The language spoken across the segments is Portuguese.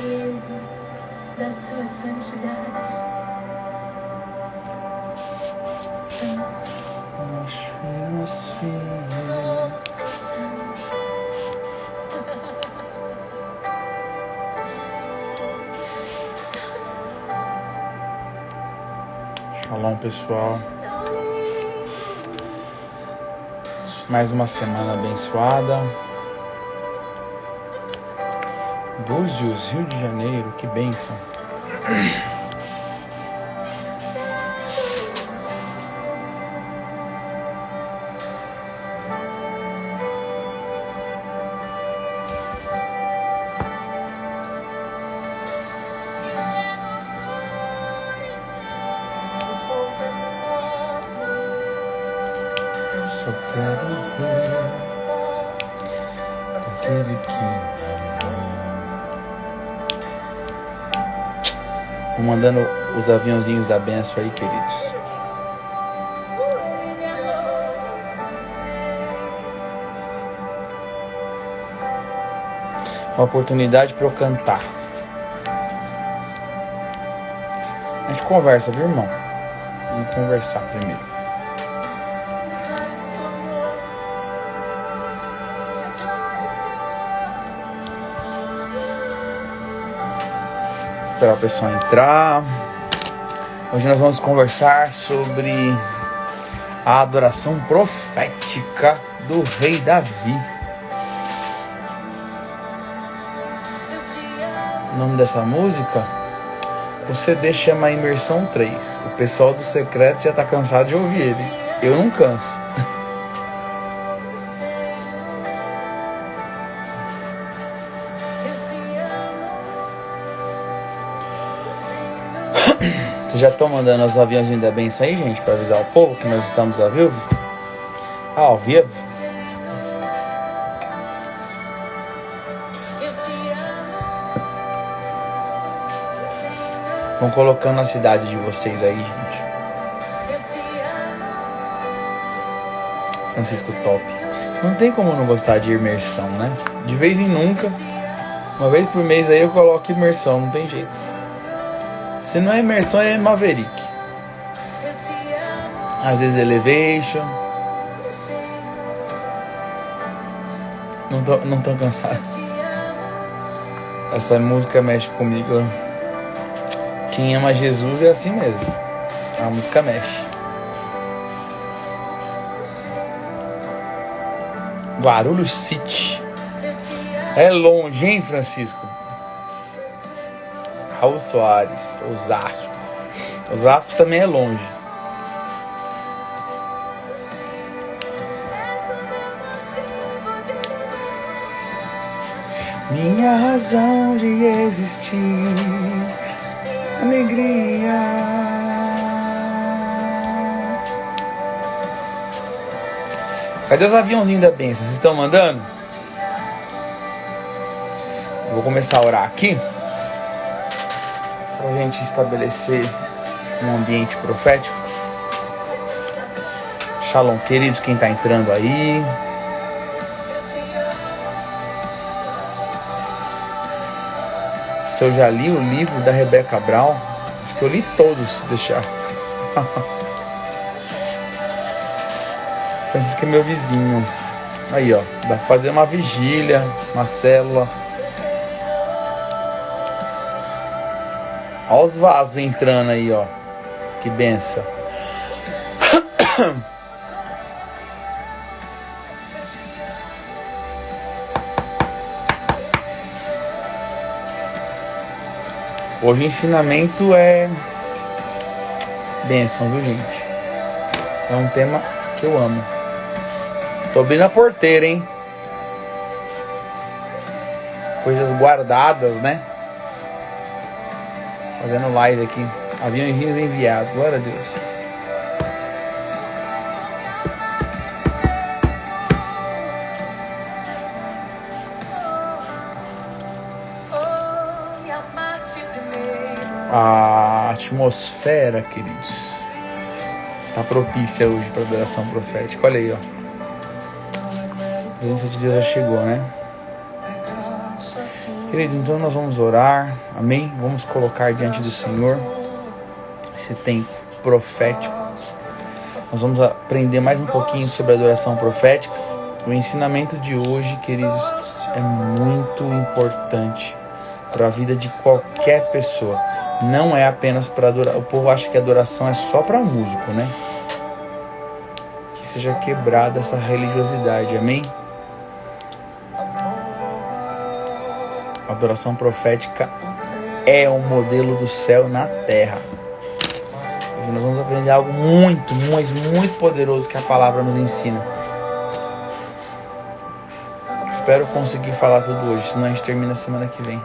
beleza da sua santidade. Santo, Shalom, pessoal. Mais uma semana abençoada. Búzios, Rio de Janeiro, que bênção. Só quero ver aquele que me amou. Vou mandando os aviãozinhos da benção aí, queridos. Uma oportunidade para eu cantar. A gente conversa, viu, irmão? Vamos conversar primeiro. Esperar o pessoal entrar. Hoje nós vamos conversar sobre a adoração profética do rei Davi. O nome dessa música, o CD chama Imersão 3. O pessoal do secreto já tá cansado de ouvir ele. Eu não canso. Vocês já estão mandando os aviãozinhos da benção aí, gente, para avisar o povo que nós estamos ao vivo? Ao vivo? Vão colocando a cidade de vocês aí, gente. Francisco top. Não tem como não gostar de imersão, né? De vez em nunca, uma vez por mês aí eu coloco imersão, não tem jeito. Se não é imersão, é Maverick. Às vezes Elevation. Não tô cansado. Essa música mexe comigo. Quem ama Jesus é assim mesmo. A música mexe. Guarulhos City. É longe, hein, Francisco? Raul Soares, Osasco. Osasco também é longe. Minha razão de existir, alegria. Cadê os aviãozinhos da bênção? Vocês estão mandando? Eu vou começar a orar aqui, para a gente estabelecer um ambiente profético. Shalom, queridos, quem está entrando aí. Se eu já li o livro da Rebeca Brown, acho que eu li todos, se deixar. Francisco é meu vizinho. Aí, ó, dá pra fazer uma vigília, uma célula. Olha os vasos entrando aí, ó. Que benção. Hoje o ensinamento é bênção, viu, gente? É um tema que eu amo. Tô abrindo a porteira, hein? Coisas guardadas, né? Fazendo live aqui. Aviões enviados. Glória a Deus. A atmosfera, queridos, tá propícia hoje para adoração profética. Olha aí, ó. A presença de Deus já chegou, né? Queridos, então nós vamos orar, amém? Vamos colocar diante do Senhor esse tempo profético. Nós vamos aprender mais um pouquinho sobre a adoração profética. O ensinamento de hoje, queridos, é muito importante para a vida de qualquer pessoa. Não é apenas para adorar. O povo acha que a adoração é só para músico, né? Que seja quebrada essa religiosidade, amém? A adoração profética é um modelo do céu na terra. Hoje nós vamos aprender algo muito, mas muito poderoso que a palavra nos ensina. Espero conseguir falar tudo hoje, senão a gente termina semana que vem.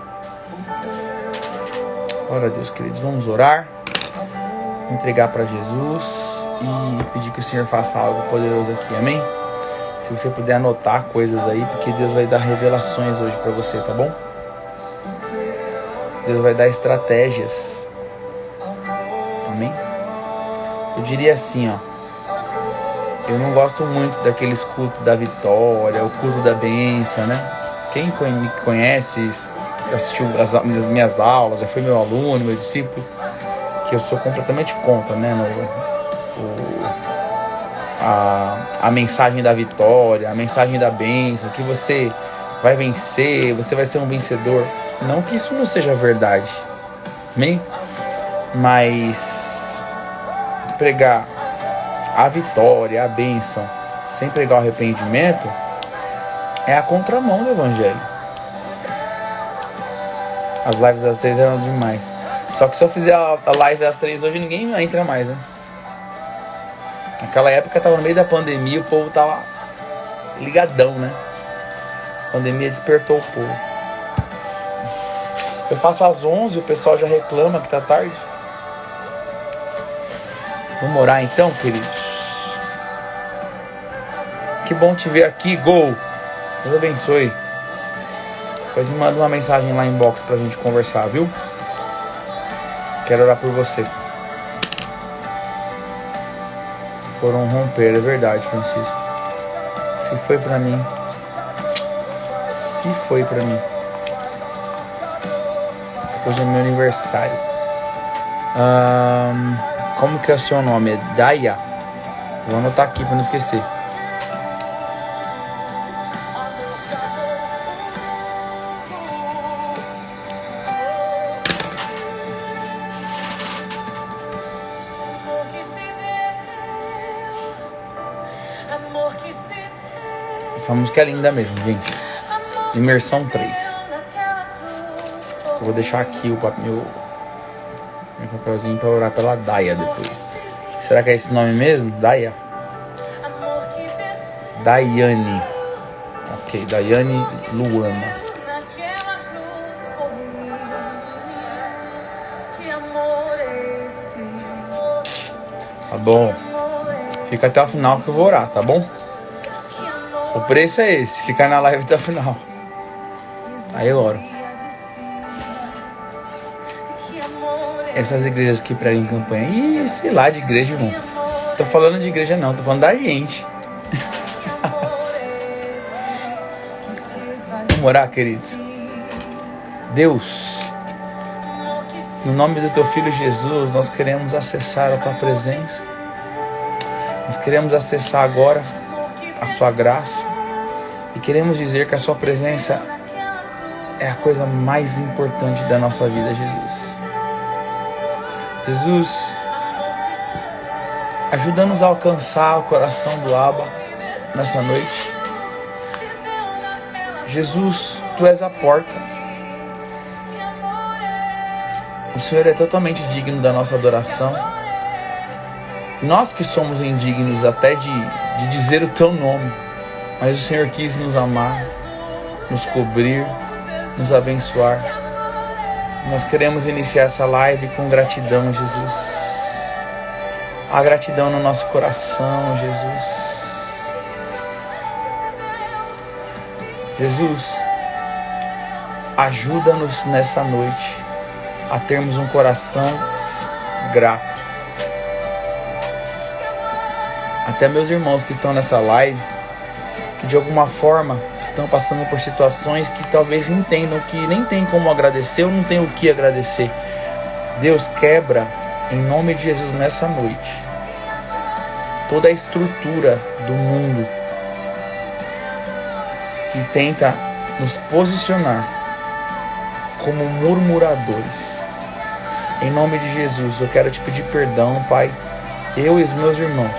Glória a Deus, queridos. Vamos orar, entregar para Jesus e pedir que o Senhor faça algo poderoso aqui, amém? Se você puder anotar coisas aí, porque Deus vai dar revelações hoje para você, tá bom? Deus vai dar estratégias. Amém? Eu diria assim, ó. Eu não gosto muito daqueles cultos da vitória, o culto da bênção, né? Quem me conhece, assistiu as minhas aulas, já foi meu aluno, meu discípulo, que eu sou completamente contra, né? A mensagem da vitória, a mensagem da bênção, que você vai vencer, você vai ser um vencedor. Não que isso não seja verdade, amém? Mas pregar a vitória, a bênção, sem pregar o arrependimento, é a contramão do evangelho. As lives das 3 eram demais. Só que se eu fizer a live das 3 hoje, ninguém entra mais, né? Naquela época tava no meio da pandemia, o povo tava ligadão, né? A pandemia despertou o povo. Eu faço às 11, o pessoal já reclama que tá tarde. Vamos orar então, queridos. Que bom te ver aqui, Gol. Deus abençoe. Depois me manda uma mensagem lá em inbox pra gente conversar, viu? Quero orar por você. Foram romper, é verdade, Francisco. Se foi pra mim. Se foi pra mim. Hoje é meu aniversário. Como que é o seu nome? É Daya? Vou anotar aqui pra não esquecer. Essa música é linda mesmo, gente. Imersão 3. Eu vou deixar aqui meu papelzinho para orar pela Daya depois. Será que é esse nome mesmo? Daya? Daiane. Ok, Daiane Luana. Tá bom. Fica até o final que eu vou orar, tá bom? O preço é esse, ficar na live até o final. Aí eu oro. Essas igrejas que pregam campanha. Ih, sei lá, de igreja, irmão. Tô falando de igreja não, tô falando da gente. Vamos orar, queridos. Deus, no nome do teu Filho Jesus, nós queremos acessar a tua presença. Nós queremos acessar agora a sua graça. E queremos dizer que a sua presença é a coisa mais importante da nossa vida, Jesus. Jesus, ajuda-nos a alcançar o coração do Abba nessa noite. Jesus, tu és a porta. O Senhor é totalmente digno da nossa adoração. Nós que somos indignos até de dizer o teu nome, mas o Senhor quis nos amar, nos cobrir, nos abençoar. Nós queremos iniciar essa live com gratidão, Jesus. A gratidão no nosso coração, Jesus. Jesus, ajuda-nos nessa noite a termos um coração grato. Até meus irmãos que estão nessa live, que de alguma forma estão passando por situações que talvez entendam que nem tem como agradecer ou não tem o que agradecer. Deus, quebra em nome de Jesus nessa noite toda a estrutura do mundo que tenta nos posicionar como murmuradores. Em nome de Jesus, eu quero te pedir perdão, Pai, eu e os meus irmãos,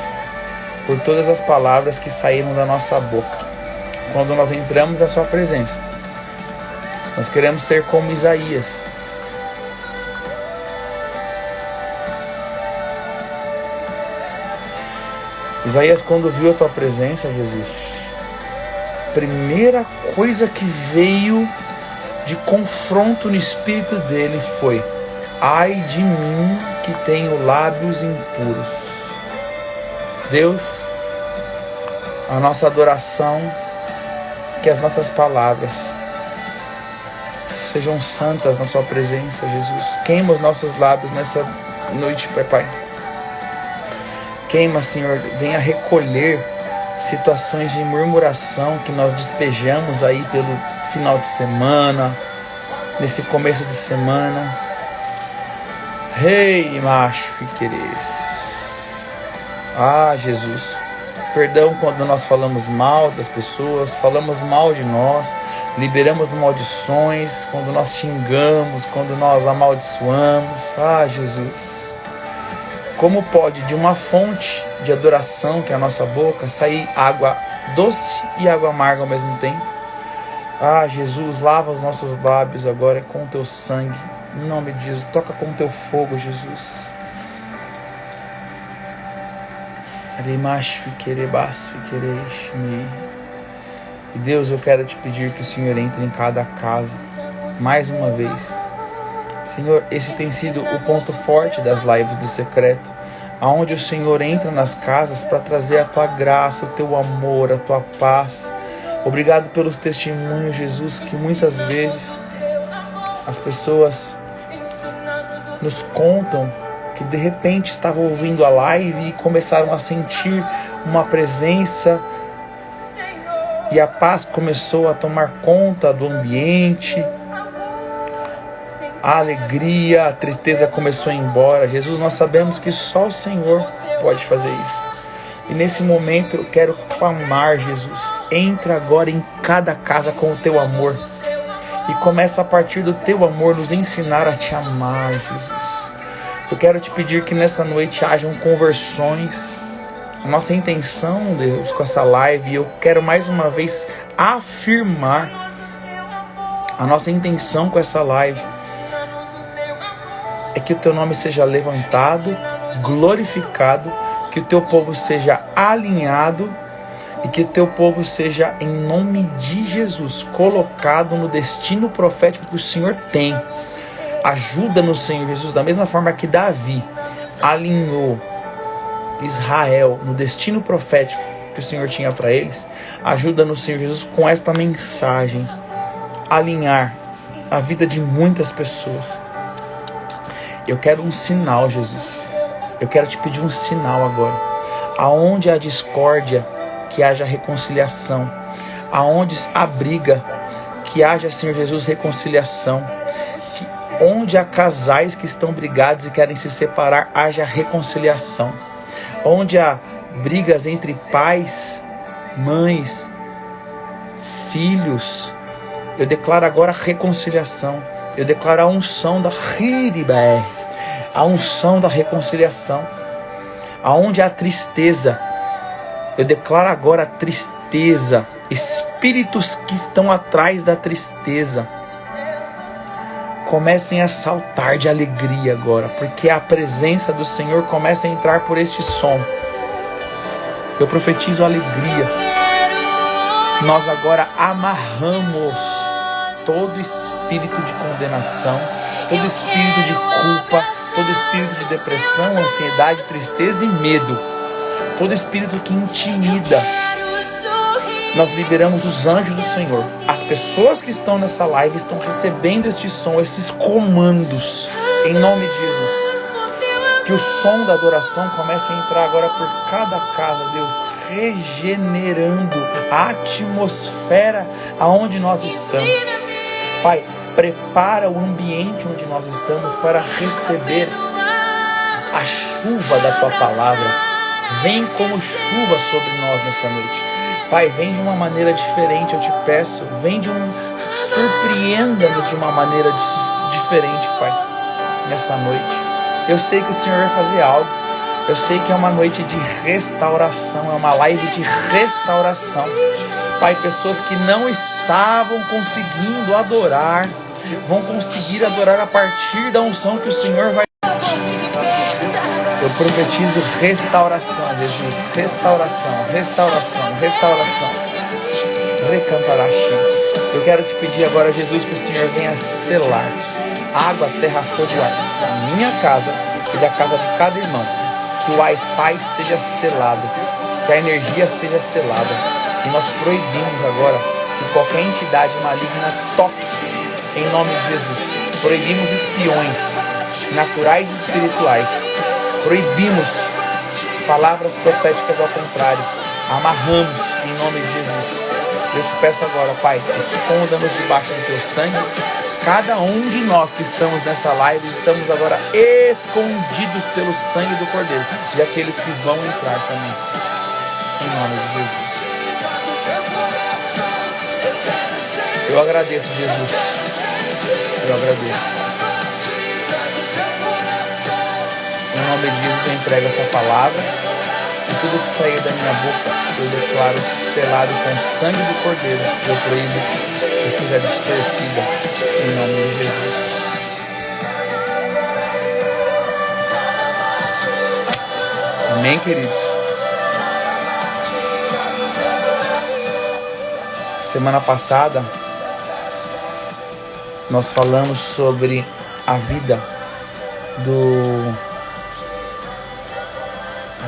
por todas as palavras que saíram da nossa boca quando nós entramos na sua presença. Nós queremos ser como Isaías. Isaías, quando viu a tua presença, Jesus, a primeira coisa que veio de confronto no espírito dele foi: ai de mim que tenho lábios impuros. Deus, a nossa adoração, que as nossas palavras sejam santas na sua presença, Jesus. Queima os nossos lábios nessa noite, Pai. Queima, Senhor, venha recolher situações de murmuração que nós despejamos aí pelo final de semana, nesse começo de semana. Rei, macho e queres. Ah, Jesus, perdão quando nós falamos mal das pessoas, falamos mal de nós, liberamos maldições, quando nós xingamos, quando nós amaldiçoamos. Ah, Jesus, como pode de uma fonte de adoração, que é a nossa boca, sair água doce e água amarga ao mesmo tempo? Ah, Jesus, lava os nossos lábios agora com o teu sangue. Em nome de Jesus, toca com o teu fogo, Jesus. E Deus, eu quero te pedir que o Senhor entre em cada casa, mais uma vez. Senhor, esse tem sido o ponto forte das lives do secreto, aonde o Senhor entra nas casas para trazer a tua graça, o teu amor, a tua paz. Obrigado pelos testemunhos, Jesus, que muitas vezes as pessoas nos contam que de repente estavam ouvindo a live e começaram a sentir uma presença e a paz começou a tomar conta do ambiente. A alegria, a tristeza começou a ir embora. Jesus, nós sabemos que só o Senhor pode fazer isso. E nesse momento eu quero clamar, Jesus, entra agora em cada casa com o teu amor. E começa a partir do teu amor nos ensinar a te amar, Jesus. Eu quero te pedir que nessa noite hajam conversões. A nossa intenção, Deus, com essa live, eu quero mais uma vez afirmar a nossa intenção com essa live é que o teu nome seja levantado, glorificado, que o teu povo seja alinhado e que o teu povo seja, em nome de Jesus, colocado no destino profético que o Senhor tem. Ajuda-nos, Senhor Jesus, da mesma forma que Davi alinhou Israel no destino profético que o Senhor tinha para eles. Ajuda-nos, Senhor Jesus, com esta mensagem, alinhar a vida de muitas pessoas. Eu quero um sinal, Jesus. Eu quero te pedir um sinal agora. Aonde há discórdia, que haja reconciliação. Aonde há briga, que haja, Senhor Jesus, reconciliação. Onde há casais que estão brigados e querem se separar, haja reconciliação. Onde há brigas entre pais, mães, filhos, eu declaro agora reconciliação. Eu declaro a unção da Hiribé, a unção da reconciliação. Aonde há tristeza, eu declaro agora a tristeza, espíritos que estão atrás da tristeza comecem a saltar de alegria agora, porque a presença do Senhor começa a entrar por este som. Eu profetizo alegria. Nós agora amarramos todo espírito de condenação, todo espírito de culpa, todo espírito de depressão, ansiedade, tristeza e medo, todo espírito que intimida. Nós liberamos os anjos do Senhor. As pessoas que estão nessa live estão recebendo este som, esses comandos, em nome de Jesus. Que o som da adoração comece a entrar agora por cada casa, Deus, regenerando a atmosfera aonde nós estamos. Pai, prepara o ambiente onde nós estamos para receber a chuva da Tua Palavra. Vem como chuva sobre nós nessa noite. Pai, vem de uma maneira diferente, eu te peço. Surpreenda-nos de uma maneira diferente, Pai, nessa noite. Eu sei que o Senhor vai fazer algo. Eu sei que é uma noite de restauração, é uma live de restauração. Pai, pessoas que não estavam conseguindo adorar, vão conseguir adorar a partir da unção que o Senhor vai. Eu profetizo restauração, Jesus. Restauração, restauração, restauração. Recantaraxi. Eu quero te pedir agora, Jesus, que o Senhor venha selar água, terra, fogo e ar da minha casa e da casa de cada irmão. Que o Wi-Fi seja selado, que a energia seja selada. E nós proibimos agora que qualquer entidade maligna toque em nome de Jesus. Proibimos espiões naturais e espirituais. Proibimos palavras proféticas ao contrário. Amarramos em nome de Jesus. Eu te peço agora, Pai, esconda-nos debaixo do Teu sangue. Cada um de nós que estamos nessa live, estamos agora escondidos pelo sangue do Cordeiro e aqueles que vão entrar também. Em nome de Jesus. Eu agradeço, Jesus. Eu agradeço. Em nome de Jesus eu entrego essa palavra e tudo que sair da minha boca eu declaro selado com o sangue do Cordeiro. Eu proíbo que seja distorcida em nome de Jesus. Amém, queridos? Semana passada nós falamos sobre a vida do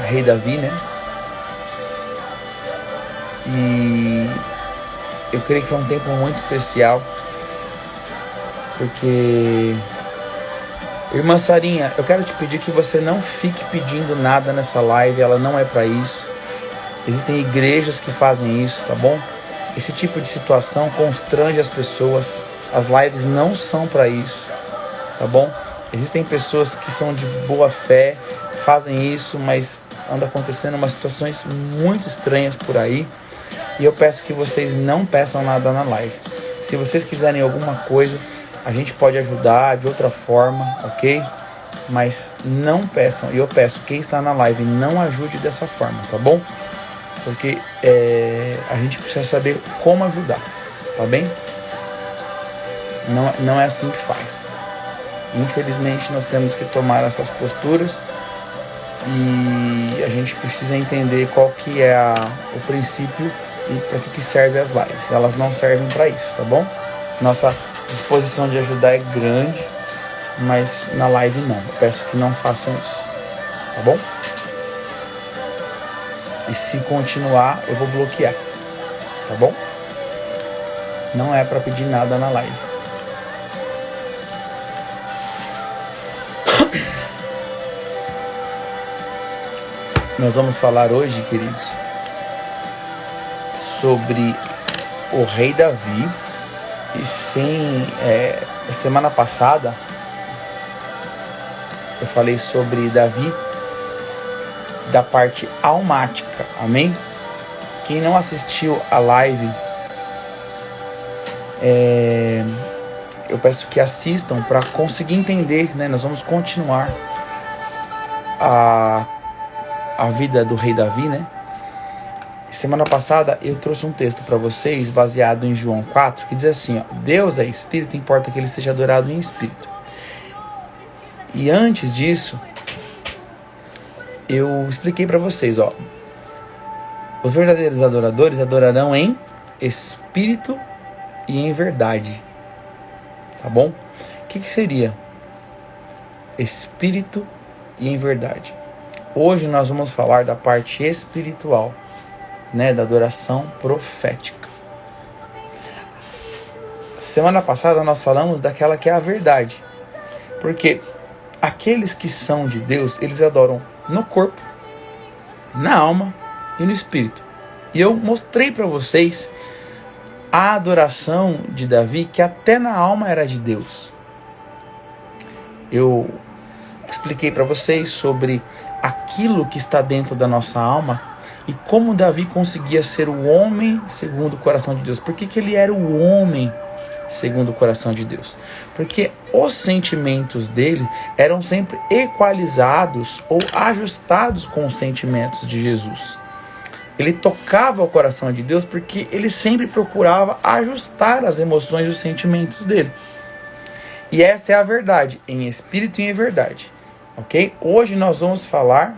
rei Davi, né? E eu creio que foi um tempo muito especial, porque, irmã Sarinha, eu quero te pedir que você não fique pedindo nada nessa live, ela não é para isso. Existem igrejas que fazem isso, tá bom? Esse tipo de situação constrange as pessoas. As lives não são para isso, tá bom? Existem pessoas que são de boa fé, fazem isso, mas anda acontecendo umas situações muito estranhas por aí. E eu peço que vocês não peçam nada na live. Se vocês quiserem alguma coisa, a gente pode ajudar de outra forma, ok? Mas não peçam. E eu peço, quem está na live, não ajude dessa forma, tá bom? Porque a gente precisa saber como ajudar, tá bem? Não é assim que faz. Infelizmente nós temos que tomar essas posturas e a gente precisa entender qual que é o princípio e para que servem as lives. Elas não servem para isso, tá bom? Nossa disposição de ajudar é grande, mas na live não. Eu peço que não façam isso, tá bom? E se continuar, eu vou bloquear, tá bom? Não é para pedir nada na live. Nós vamos falar hoje, queridos, sobre o rei Davi. E semana passada eu falei sobre Davi da parte almática, amém? Quem não assistiu a live, eu peço que assistam para conseguir entender, né? Nós vamos continuar a vida do rei Davi, né? Semana passada eu trouxe um texto para vocês baseado em João 4, que diz assim, ó, Deus é espírito, importa que ele seja adorado em espírito. E antes disso, eu expliquei para vocês, ó, os verdadeiros adoradores adorarão em espírito e em verdade, tá bom? O que seria espírito e em verdade? Hoje nós vamos falar da parte espiritual, né, da adoração profética. Semana passada nós falamos daquela que é a verdade, porque aqueles que são de Deus, eles adoram no corpo, na alma e no espírito. E eu mostrei para vocês a adoração de Davi, que até na alma era de Deus. Eu expliquei para vocês sobre aquilo que está dentro da nossa alma e como Davi conseguia ser o homem segundo o coração de Deus. Por que que ele era o homem segundo o coração de Deus? Porque os sentimentos dele eram sempre equalizados ou ajustados com os sentimentos de Jesus. Ele tocava o coração de Deus porque ele sempre procurava ajustar as emoções e os sentimentos dele. E essa é a verdade, em espírito e em verdade. Ok? Hoje nós vamos falar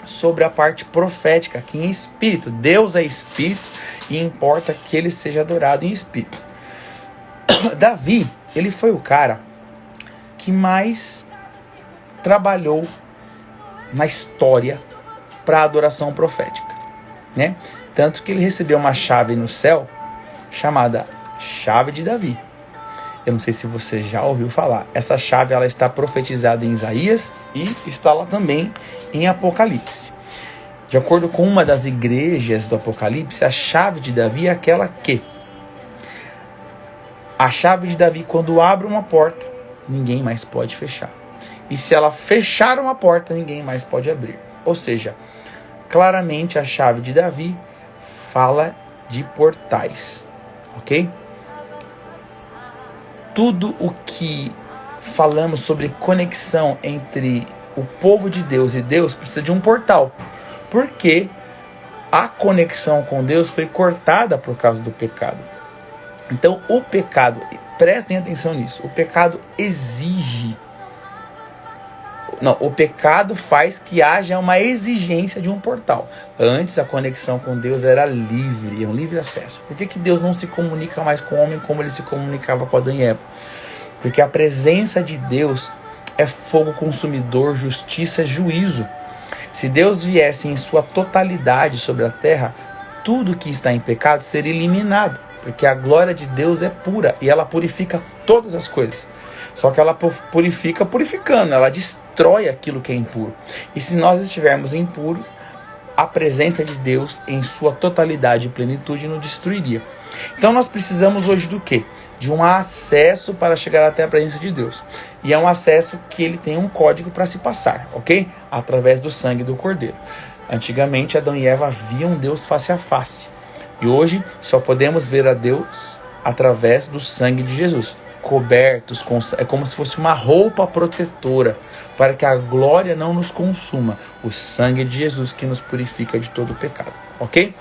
sobre a parte profética, aqui em espírito. Deus é espírito e importa que ele seja adorado em espírito. Davi, ele foi o cara que mais trabalhou na história para a adoração profética, né? Tanto que ele recebeu uma chave no céu chamada Chave de Davi. Eu não sei se você já ouviu falar. Essa chave ela está profetizada em Isaías e está lá também em Apocalipse. De acordo com uma das igrejas do Apocalipse, a chave de Davi é aquela que a chave de Davi, quando abre uma porta, ninguém mais pode fechar. E se ela fechar uma porta, ninguém mais pode abrir. Ou seja, claramente a chave de Davi fala de portais, ok? Tudo o que falamos sobre conexão entre o povo de Deus e Deus precisa de um portal. Porque a conexão com Deus foi cortada por causa do pecado. Então o pecado, prestem atenção nisso, o pecado exige. Não, o pecado faz que haja uma exigência de um portal. Antes a conexão com Deus era livre, um livre acesso. Por que que Deus não se comunica mais com o homem como ele se comunicava com Adão e Eva? Porque a presença de Deus é fogo consumidor, justiça e juízo. Se Deus viesse em sua totalidade sobre a terra, tudo que está em pecado seria eliminado. Porque a glória de Deus é pura e ela purifica todas as coisas. Só que ela purifica purificando, ela destrói aquilo que é impuro. E se nós estivermos impuros, a presença de Deus em sua totalidade e plenitude nos destruiria. Então nós precisamos hoje do quê? De um acesso para chegar até a presença de Deus. E é um acesso que ele tem um código para se passar, ok? Através do sangue do Cordeiro. Antigamente Adão e Eva viam Deus face a face. E hoje só podemos ver a Deus através do sangue de Jesus. Cobertos, é como se fosse uma roupa protetora para que a glória não nos consuma. O sangue de Jesus que nos purifica de todo o pecado, ok?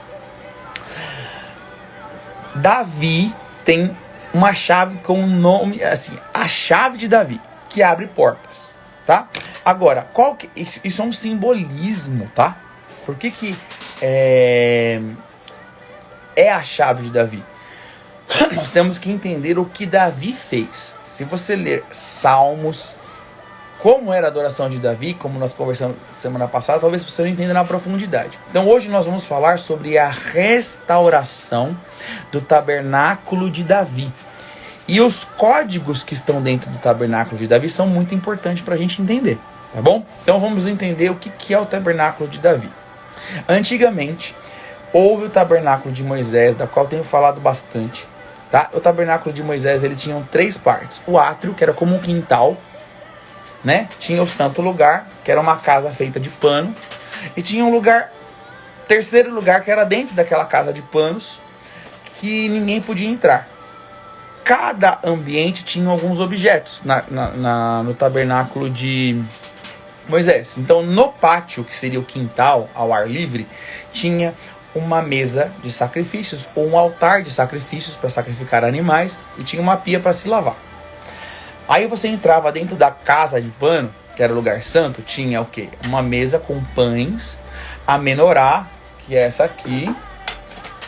Davi tem uma chave com o nome, assim, a chave de Davi, que abre portas, tá? Agora, isso é um simbolismo, tá? Por que é a chave de Davi? Nós temos que entender o que Davi fez. Se você ler Salmos, como era a adoração de Davi, como nós conversamos semana passada, talvez você não entenda na profundidade. Então hoje nós vamos falar sobre a restauração do tabernáculo de Davi. E os códigos que estão dentro do tabernáculo de Davi são muito importantes para a gente entender, tá bom? Então vamos entender o que é o tabernáculo de Davi. Antigamente, houve o tabernáculo de Moisés, da qual tenho falado bastante. Tá? O tabernáculo de Moisés ele tinha 3 partes. O átrio, que era como um quintal, né? Tinha o santo lugar, que era uma casa feita de pano. E tinha um lugar, terceiro lugar, que era dentro daquela casa de panos, que ninguém podia entrar. Cada ambiente tinha alguns objetos no tabernáculo de Moisés. Então no pátio, que seria o quintal, ao ar livre, tinha uma mesa de sacrifícios ou um altar de sacrifícios para sacrificar animais e tinha uma pia para se lavar. Aí você entrava dentro da casa de pano, que era o lugar santo, tinha o quê? Uma mesa com pães, a menorá, que é essa aqui,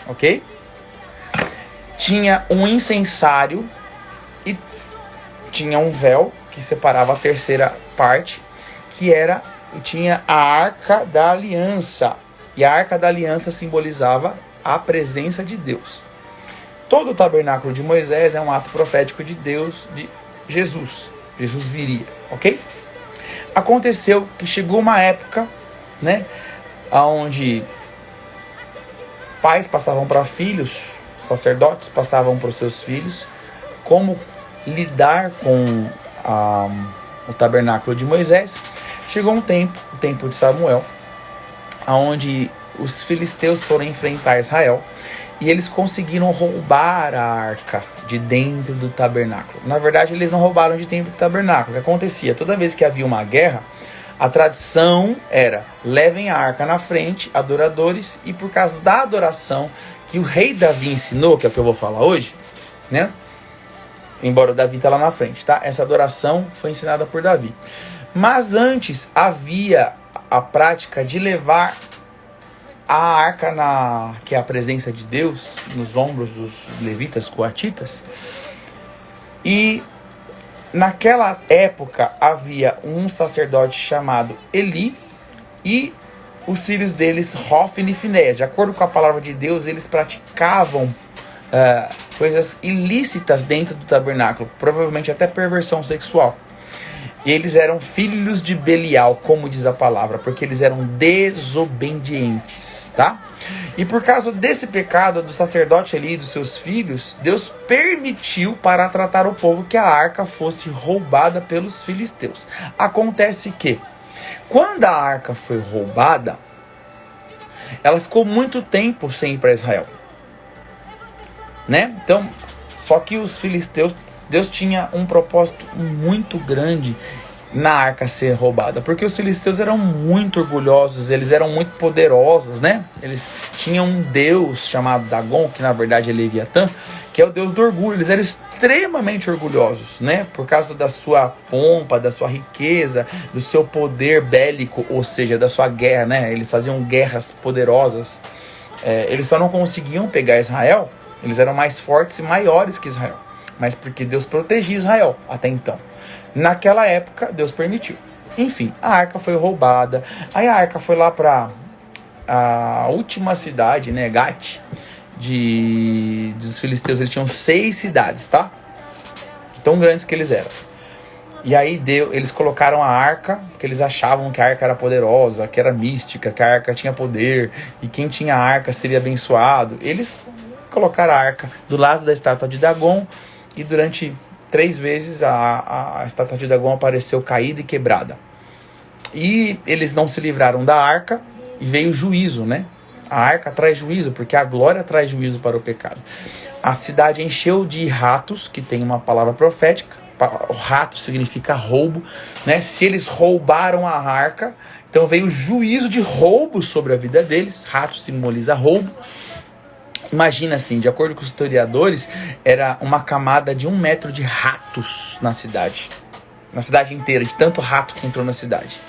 ok? Tinha um incensário e tinha um véu que separava a terceira parte, e tinha a Arca da Aliança. E a Arca da Aliança simbolizava a presença de Deus. Todo o tabernáculo de Moisés é um ato profético de Deus, de Jesus. Jesus viria, ok? aconteceu que chegou uma época, né, onde pais passavam para filhos, sacerdotes passavam para os seus filhos, como lidar com o tabernáculo de Moisés. Chegou um tempo, o tempo de Samuel, onde os filisteus foram enfrentar Israel e eles conseguiram roubar a arca de dentro do tabernáculo. Na verdade, eles não roubaram de dentro do tabernáculo. O que acontecia? Toda vez que havia uma guerra, a tradição era: levem a arca na frente, adoradores, e por causa da adoração que o rei Davi ensinou, que é o que eu vou falar hoje, né? Embora o Davi está lá na frente, tá? Essa adoração foi ensinada por Davi. Mas antes havia a prática de levar a arca, que é a presença de Deus, nos ombros dos levitas coatitas. E naquela época havia um sacerdote chamado Eli e os filhos deles, Hofni e Finéias. De acordo com a palavra de Deus, eles praticavam coisas ilícitas dentro do tabernáculo, provavelmente até perversão sexual. E eles eram filhos de Belial, como diz a palavra, porque eles eram desobedientes, tá? E por causa desse pecado do sacerdote ali e dos seus filhos, Deus permitiu para tratar o povo que a arca fosse roubada pelos filisteus. Acontece que, quando a arca foi roubada, ela ficou muito tempo sem ir para Israel, né? Então, só que os filisteus, Deus tinha um propósito muito grande na arca ser roubada, porque os filisteus eram muito orgulhosos, eles eram muito poderosos, né? Eles tinham um deus chamado Dagon, que na verdade é Leviatã, que é o deus do orgulho. Eles eram extremamente orgulhosos, né? Por causa da sua pompa, da sua riqueza, do seu poder bélico, ou seja, da sua guerra, né? Eles faziam guerras poderosas. Eles só não conseguiam pegar Israel. Eles eram mais fortes e maiores que Israel, mas porque Deus protegia Israel até então. Naquela época, Deus permitiu. Enfim, a arca foi roubada. Aí a arca foi lá para a última cidade, né, Gate, dos filisteus. Eles tinham 6 cidades, tá? Tão grandes que eles eram. E aí eles colocaram a arca, porque eles achavam que a arca era poderosa, que era mística, que a arca tinha poder, e quem tinha a arca seria abençoado. Eles colocaram a arca do lado da estátua de Dagon, e durante 3 vezes a estátua de Dagon apareceu caída e quebrada. E eles não se livraram da arca, e veio juízo, né? A arca traz juízo, porque a glória traz juízo para o pecado. A cidade encheu de ratos, que tem uma palavra profética. Rato significa roubo, né? Se eles roubaram a arca, então veio juízo de roubo sobre a vida deles. Rato simboliza roubo. Imagina assim, de acordo com os historiadores, era uma camada de 1 metro de ratos na cidade inteira, de tanto rato que entrou na cidade.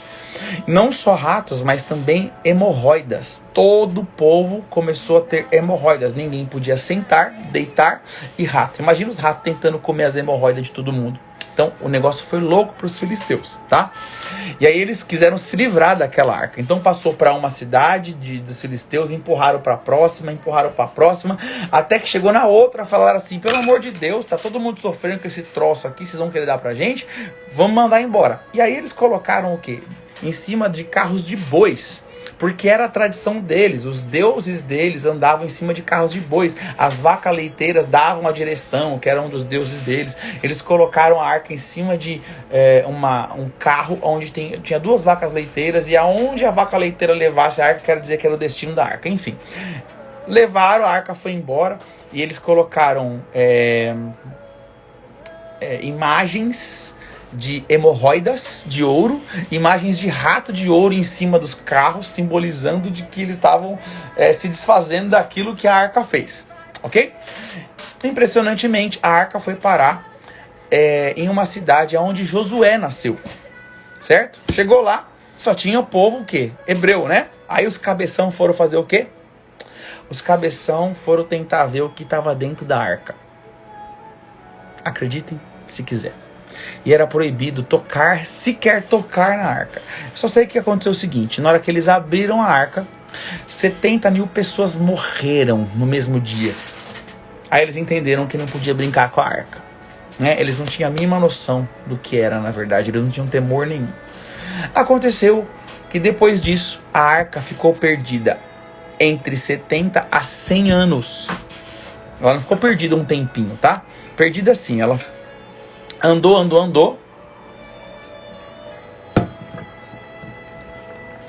Não só ratos, mas também hemorroidas. Todo o povo começou a ter hemorroidas. Ninguém podia sentar, deitar, e rato. Imagina os ratos tentando comer as hemorroidas de todo mundo. Então o negócio foi louco para os filisteus, tá? E aí eles quiseram se livrar daquela arca. Então passou para uma cidade dos filisteus, empurraram para a próxima, até que chegou na outra, falaram assim: pelo amor de Deus, tá todo mundo sofrendo com esse troço aqui, vocês vão querer dar pra gente? Vamos mandar embora. E aí eles colocaram o quê? Em cima de carros de bois, porque era a tradição deles. Os deuses deles andavam em cima de carros de bois. As vacas leiteiras davam a direção, que era um dos deuses deles. Eles colocaram a arca em cima de um carro onde tinha 2 vacas leiteiras, e aonde a vaca leiteira levasse a arca, quer dizer que era o destino da arca. Enfim, levaram, a arca foi embora, e eles colocaram imagens de hemorroidas de ouro, imagens de rato de ouro em cima dos carros, simbolizando de que eles estavam se desfazendo daquilo que a arca fez, ok? Impressionantemente, a arca foi parar em uma cidade onde Josué nasceu, certo? Chegou lá, só tinha o povo o quê? Hebreu, né? Aí os cabeção foram fazer o quê? Os cabeção foram tentar ver o que estava dentro da arca. Acreditem se quiser. E era proibido sequer tocar na arca. Só sei que aconteceu o seguinte: na hora que eles abriram a arca, 70.000 pessoas morreram no mesmo dia. Aí eles entenderam que não podia brincar com a arca, né? Eles não tinham a mínima noção do que era, na verdade. Eles não tinham temor nenhum. Aconteceu que depois disso, a arca ficou perdida entre 70 a 100 anos. Ela não ficou perdida um tempinho, tá? Perdida assim, ela andou.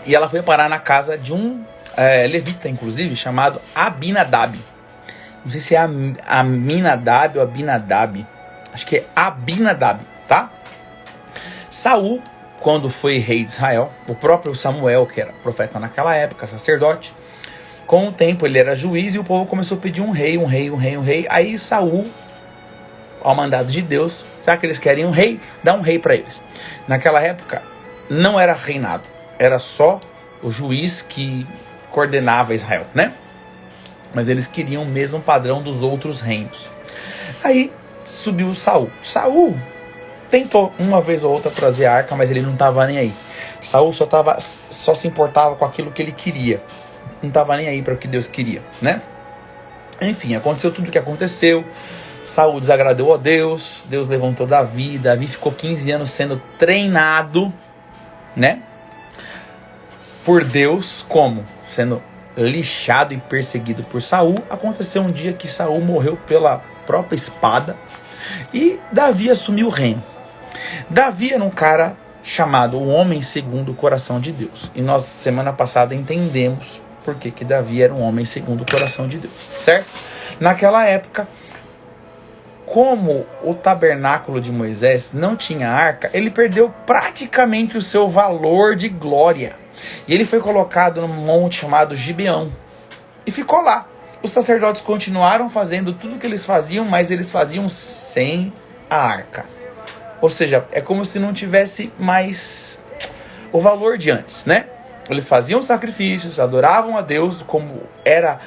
E ela foi parar na casa de um levita, inclusive, chamado Abinadab. Não sei se é Aminadab ou Abinadab. Acho que é Abinadab, tá? Saul, quando foi rei de Israel, o próprio Samuel, que era profeta naquela época, sacerdote, com o tempo ele era juiz e o povo começou a pedir um rei. Aí Saul, ao mandado de Deus, já que eles querem um rei, dá um rei para eles. Naquela época não era reinado, era só o juiz que coordenava Israel, né? Mas eles queriam o mesmo padrão dos outros reinos. Aí subiu Saul. Saul tentou uma vez ou outra trazer a arca, mas ele não estava nem aí. Saul só se importava com aquilo que ele queria. Não estava nem aí para o que Deus queria, né? Enfim, aconteceu tudo o que aconteceu. Saul desagradou a Deus. Deus levantou Davi. Davi ficou 15 anos sendo treinado, né? Por Deus, como? Sendo lixado e perseguido por Saul. Aconteceu um dia que Saul morreu pela própria espada e Davi assumiu o reino. Davi era um cara chamado o homem segundo o coração de Deus. E nós, semana passada, entendemos por que Davi era um homem segundo o coração de Deus, certo? Naquela época, como o tabernáculo de Moisés não tinha arca, ele perdeu praticamente o seu valor de glória. E ele foi colocado num monte chamado Gibeão. E ficou lá. Os sacerdotes continuaram fazendo tudo o que eles faziam, mas eles faziam sem a arca. Ou seja, é como se não tivesse mais o valor de antes, né? Eles faziam sacrifícios, adoravam a Deus como era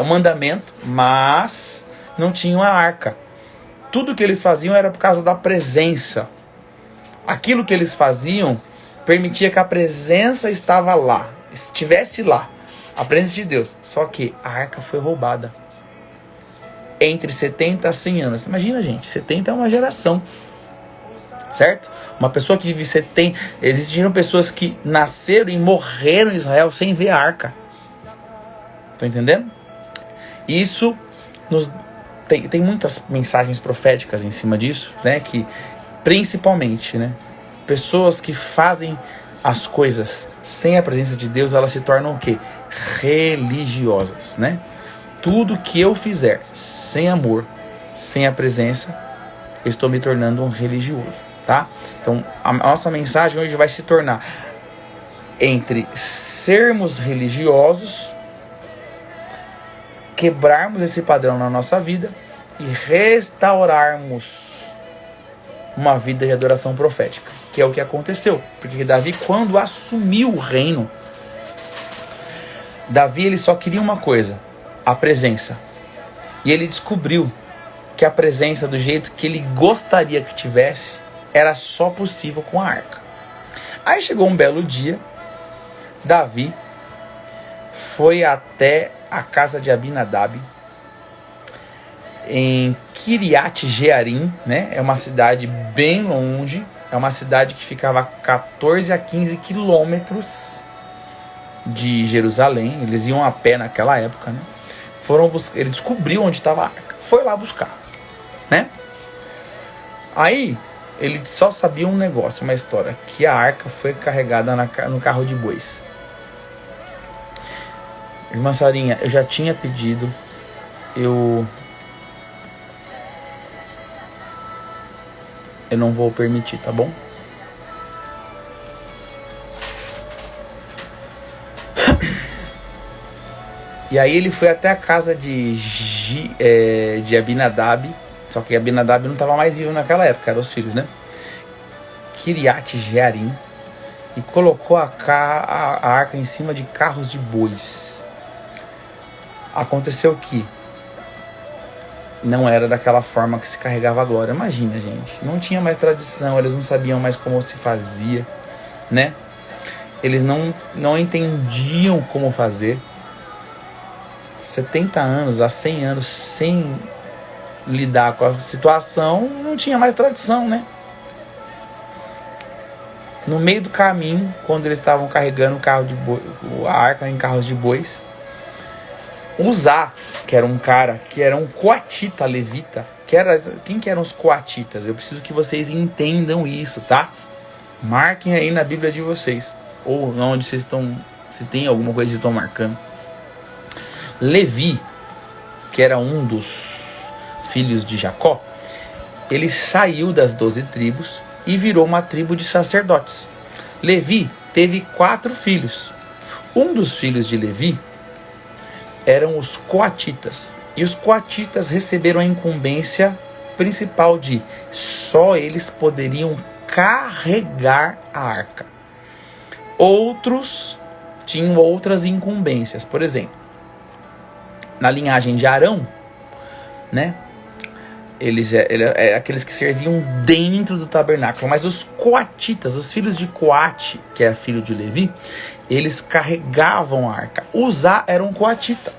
o mandamento, mas não tinham a arca. Tudo que eles faziam era por causa da presença. Aquilo que eles faziam permitia que a presença estava lá, estivesse lá, a presença de Deus. Só que a arca foi roubada entre 70 a 100 anos. Imagina, gente, 70 é uma geração, certo? Uma pessoa que vive 70... Existiram pessoas que nasceram e morreram em Israel sem ver a arca. Estão entendendo? Isso tem muitas mensagens proféticas em cima disso, né? Que principalmente, né? Pessoas que fazem as coisas sem a presença de Deus, elas se tornam o quê? Religiosas, né? Tudo que eu fizer sem amor, sem a presença, eu estou me tornando um religioso, tá? Então, a nossa mensagem hoje vai se tornar entre sermos religiosos, quebrarmos esse padrão na nossa vida e restaurarmos uma vida de adoração profética, que é o que aconteceu. Porque Davi, quando assumiu o reino, Davi ele só queria uma coisa, a presença. E ele descobriu que a presença do jeito que ele gostaria que tivesse era só possível com a arca. Aí chegou um belo dia, Davi foi até a casa de Abinadab em Kiriat Jearim, né? É uma cidade bem longe, é uma cidade que ficava a 14 a 15 quilômetros de Jerusalém. Eles iam a pé naquela época, né? Ele descobriu onde estava a arca, foi lá buscar, né? Aí ele só sabia um negócio, uma história, que a arca foi carregada no carro de bois. Irmã Sarinha, eu já tinha pedido, eu não vou permitir, tá bom? E aí ele foi até a casa de Abinadab, só que Abinadab não estava mais vivo naquela época, eram os filhos, né? Kiriat Jearim, e colocou a arca em cima de carros de bois. Aconteceu que não era daquela forma que se carregava a glória. Imagina, gente, não tinha mais tradição, eles não sabiam mais como se fazia, né? Eles não entendiam como fazer. 70 anos a 100 anos sem lidar com a situação, não tinha mais tradição, né? no meio do caminho, quando eles estavam carregando a arca em carros de bois, Uzá, que era um cara que era um coatita levita, quem que eram os coatitas? Eu preciso que vocês entendam isso, tá? Marquem aí na Bíblia de vocês, ou onde vocês estão, se tem alguma coisa que vocês estão marcando. Levi, que era um dos filhos de Jacó, ele saiu das 12 tribos e virou uma tribo de sacerdotes. Levi teve 4 filhos. Um dos filhos de Levi eram os coatitas. E os coatitas receberam a incumbência principal de só eles poderiam carregar a arca. Outros tinham outras incumbências. Por exemplo, na linhagem de Arão, né? Eles eram aqueles que serviam dentro do tabernáculo. Mas os coatitas, os filhos de Coate, que é filho de Levi, eles carregavam a arca. Uzá era um coatita.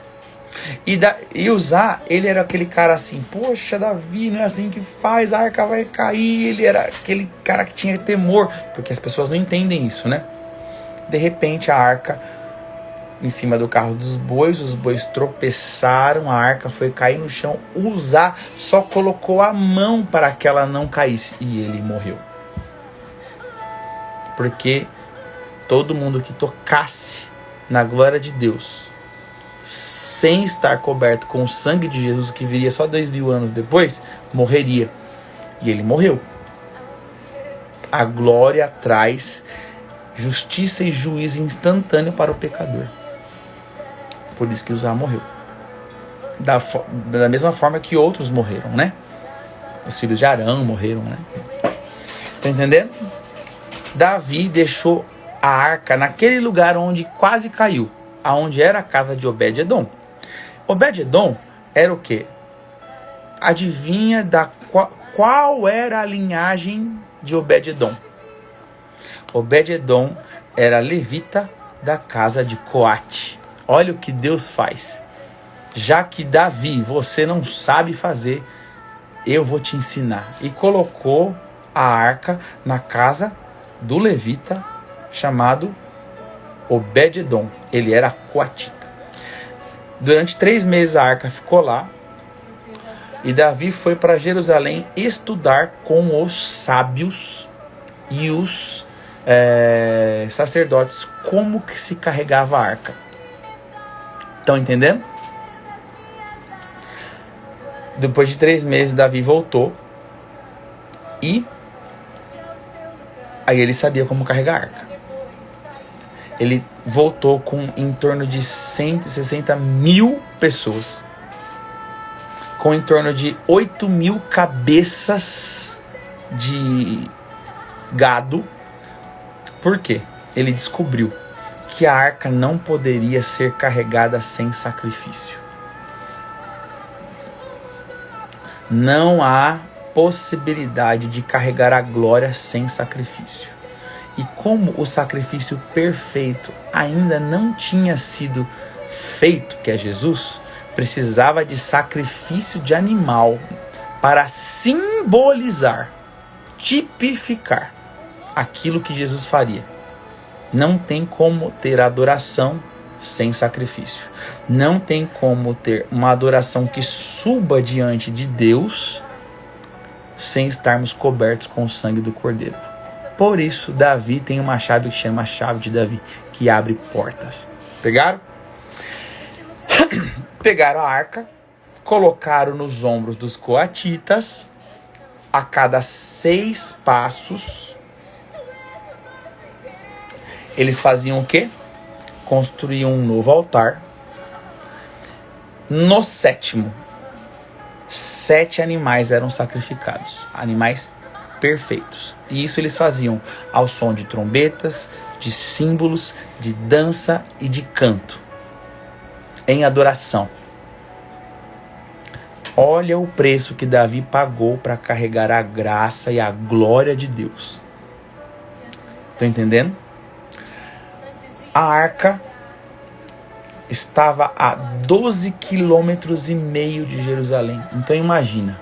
E Uzá, ele era aquele cara assim, poxa, Davi, não é assim que faz, a arca vai cair. Ele era aquele cara que tinha temor, porque as pessoas não entendem isso, né? De repente a arca em cima do carro dos bois, os bois tropeçaram, a arca foi cair no chão. Uzá só colocou a mão para que ela não caísse e ele morreu. Porque todo mundo que tocasse na glória de Deus, sem estar coberto com o sangue de Jesus, que viria só 2000 anos depois, morreria. E ele morreu. A glória traz justiça e juízo instantâneo para o pecador. Por isso que Uzá morreu. Da mesma forma que outros morreram, né? Os filhos de Arão morreram, né? Tá entendendo? Davi deixou a arca naquele lugar onde quase caiu, aonde era a casa de Obed-edom. Obed-edom era o quê? Adivinha qual era a linhagem de Obed-edom? Obed-edom era levita da casa de Coate. Olha o que Deus faz. Já que Davi, você não sabe fazer, eu vou te ensinar. E colocou a arca na casa do levita chamado Obed-edom. Ele era coatita. Durante 3 meses a arca ficou lá. E Davi foi para Jerusalém estudar com os sábios e os sacerdotes como que se carregava a arca. Estão entendendo? Depois de 3 meses, Davi voltou. E aí ele sabia como carregar a arca. Ele voltou com em torno de 160 mil pessoas. Com em torno de 8 mil cabeças de gado. Por quê? Ele descobriu que a arca não poderia ser carregada sem sacrifício. Não há possibilidade de carregar a glória sem sacrifício. E como o sacrifício perfeito ainda não tinha sido feito, que é Jesus, precisava de sacrifício de animal para simbolizar, tipificar aquilo que Jesus faria. Não tem como ter adoração sem sacrifício. Não tem como ter uma adoração que suba diante de Deus sem estarmos cobertos com o sangue do Cordeiro. Por isso, Davi tem uma chave que chama a chave de Davi, que abre portas. Pegaram? Pegaram a arca, colocaram nos ombros dos coatitas. A cada 6 passos, eles faziam o quê? Construíam um novo altar. No 7º, 7 animais eram sacrificados. Animais perfeitos. E isso eles faziam ao som de trombetas, de símbolos, de dança e de canto. Em adoração. Olha o preço que Davi pagou para carregar a graça e a glória de Deus. Estão entendendo? A arca estava a 12,5 quilômetros de Jerusalém. Então imagina,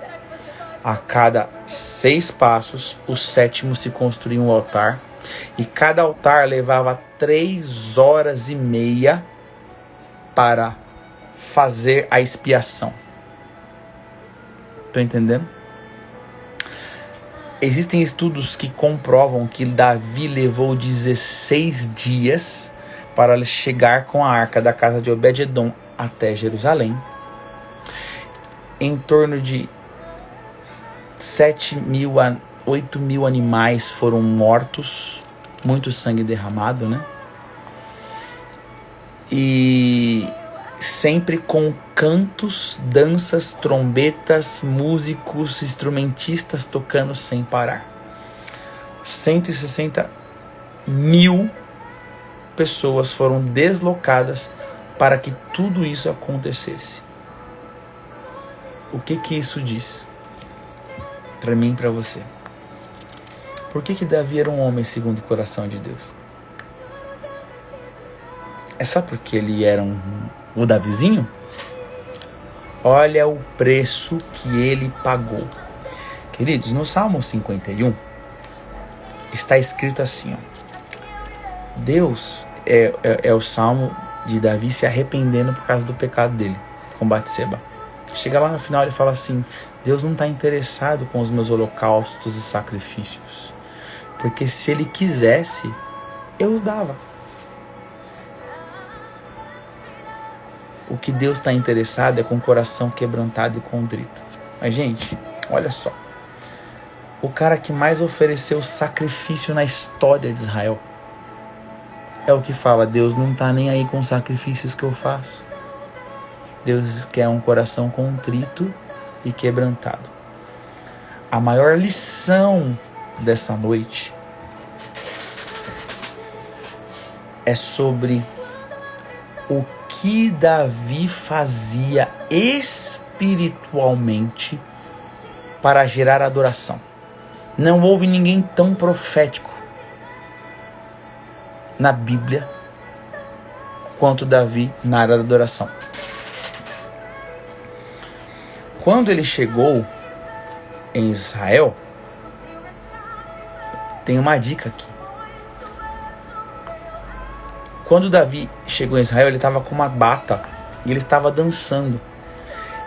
a cada 6 passos, o 7º se construía um altar, E cada altar levava 3 horas e meia para fazer a expiação. Tô entendendo? Existem estudos que comprovam que Davi levou 16 dias para chegar com a arca da casa de Obed-edom até Jerusalém. Em torno de 7.000 a 8.000 animais foram mortos, muito sangue derramado, né? E sempre com cantos, danças, trombetas, músicos, instrumentistas tocando sem parar. 160.000 pessoas foram deslocadas para que tudo isso acontecesse. O que isso diz? Para mim e para você. Por que Davi era um homem segundo o coração de Deus? É só porque ele era o Davizinho? Olha o preço que ele pagou. Queridos, no Salmo 51 está escrito assim, ó. Deus é o Salmo de Davi se arrependendo por causa do pecado dele com Batseba. Chega lá no final, ele fala assim: Deus não está interessado com os meus holocaustos e sacrifícios, porque se ele quisesse, eu os dava. O que Deus está interessado é com o coração quebrantado e contrito. Mas, gente, olha só. O cara que mais ofereceu sacrifício na história de Israel é o que fala: Deus não está nem aí com os sacrifícios que eu faço. Deus quer um coração contrito e quebrantado. A maior lição dessa noite é sobre o que Davi fazia espiritualmente para gerar adoração. Não houve ninguém tão profético na Bíblia quanto Davi na área da adoração. Quando ele chegou em Israel, tem uma dica aqui. Quando Davi chegou em Israel, ele estava com uma bata e ele estava dançando.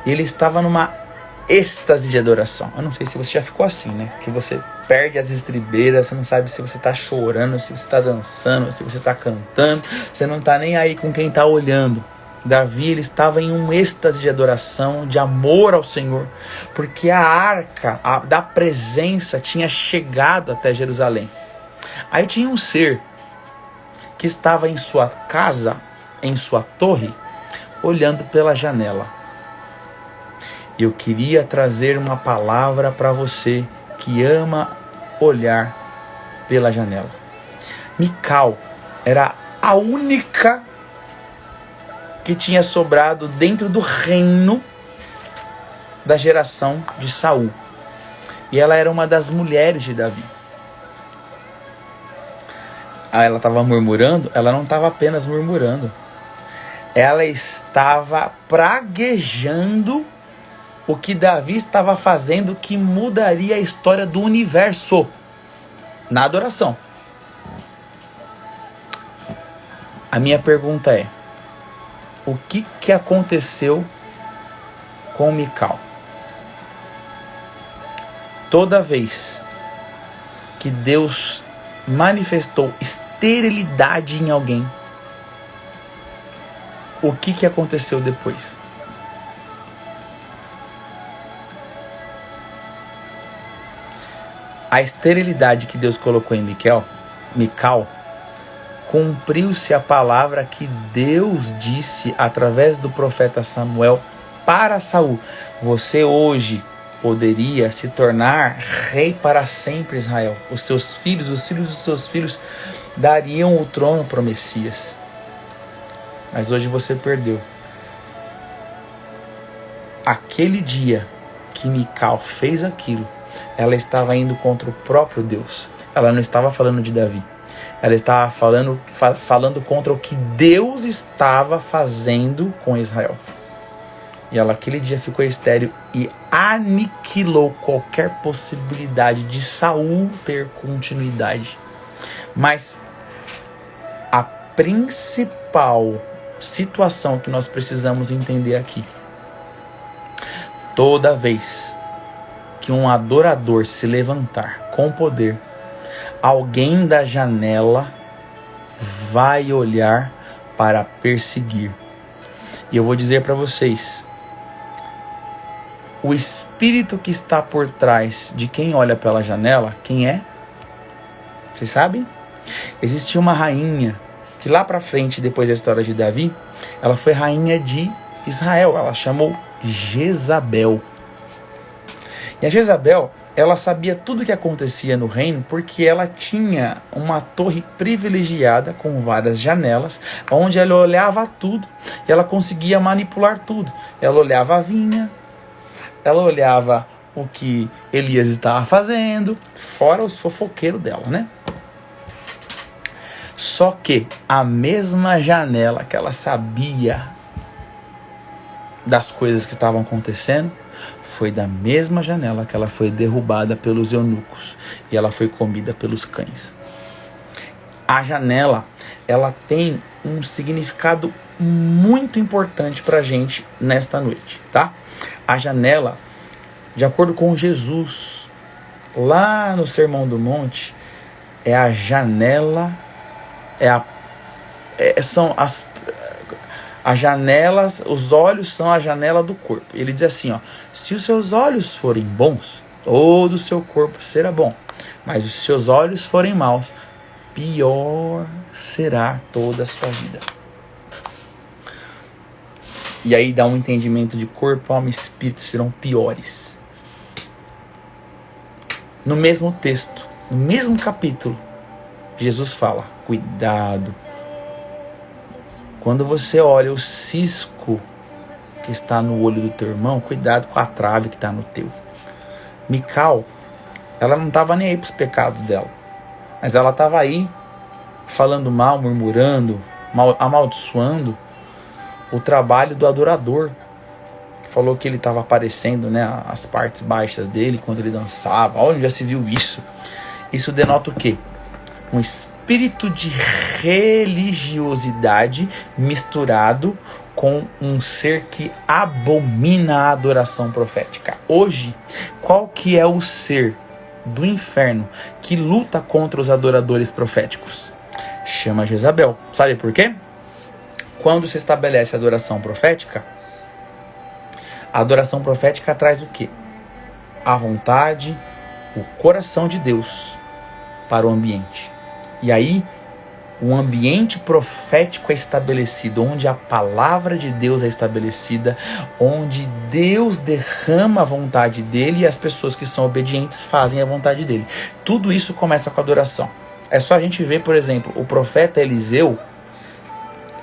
Ele estava numa êxtase de adoração. Eu não sei se você já ficou assim, né? Que você perde as estribeiras, você não sabe se você está chorando, se você está dançando, se você está cantando, você não está nem aí com quem está olhando. Davi, ele estava em um êxtase de adoração, de amor ao Senhor, porque a arca da presença tinha chegado até Jerusalém. Aí tinha um ser que estava em sua casa, em sua torre, olhando pela janela. E eu queria trazer uma palavra para você que ama olhar pela janela. Mical era a única que tinha sobrado dentro do reino da geração de Saul. E ela era uma das mulheres de Davi. Ela estava murmurando, ela não estava apenas murmurando. Ela estava praguejando o que Davi estava fazendo, que mudaria a história do universo na adoração. A minha pergunta é: o que aconteceu com Mical? Toda vez que Deus manifestou esterilidade em alguém, o que aconteceu depois? A esterilidade que Deus colocou em Mical, cumpriu-se a palavra que Deus disse através do profeta Samuel para Saul: você hoje poderia se tornar rei para sempre, Israel. Os seus filhos, os filhos dos seus filhos dariam o trono para o Messias. Mas hoje você perdeu. Aquele dia que Mical fez aquilo, ela estava indo contra o próprio Deus. Ela não estava falando de Davi. Ela estava falando contra o que Deus estava fazendo com Israel. E ela aquele dia ficou estéril e aniquilou qualquer possibilidade de Saul ter continuidade Mas a principal situação que nós precisamos entender aqui: toda vez que um adorador se levantar com poder, alguém da janela vai olhar para perseguir. E eu vou dizer para vocês, o espírito que está por trás de quem olha pela janela, quem é? Vocês sabem? Existia uma rainha que lá para frente, depois da história de Davi, ela foi rainha de Israel. Ela chamou Jezabel. E a Jezabel, ela sabia tudo o que acontecia no reino porque ela tinha uma torre privilegiada com várias janelas, onde ela olhava tudo e ela conseguia manipular tudo. Ela olhava a vinha, ela olhava o que Elias estava fazendo, fora os fofoqueiros dela, né? Só que a mesma janela que ela sabia das coisas que estavam acontecendo, foi da mesma janela que ela foi derrubada pelos eunucos e ela foi comida pelos cães. A janela, ela tem um significado muito importante para a gente nesta noite, tá? A janela, de acordo com Jesus, lá no Sermão do Monte, é a janela, são as janelas, os olhos são a janela do corpo. Ele diz assim, ó: se os seus olhos forem bons, todo o seu corpo será bom. Mas se os seus olhos forem maus, pior será toda a sua vida. E aí dá um entendimento de corpo, alma e espírito serão piores. No mesmo texto, no mesmo capítulo, Jesus fala: cuidado. Quando você olha o cisco que está no olho do teu irmão, cuidado com a trave que está no teu. Mical, ela não estava nem aí para os pecados dela, mas ela estava aí falando mal, murmurando, amaldiçoando o trabalho do adorador. Falou que ele estava aparecendo, né, as partes baixas dele quando ele dançava. Onde já se viu isso? Isso denota o quê? Um espírito de religiosidade misturado com um ser que abomina a adoração profética. Hoje, qual que é o ser do inferno que luta contra os adoradores proféticos? Chama Jezabel. Sabe por quê? Quando se estabelece a adoração profética, a adoração profética traz o quê? A vontade, o coração de Deus para o ambiente. E aí, o ambiente profético é estabelecido, onde a palavra de Deus é estabelecida, onde Deus derrama a vontade dele e as pessoas que são obedientes fazem a vontade dele. Tudo isso começa com a adoração. É só a gente ver, por exemplo, o profeta Eliseu,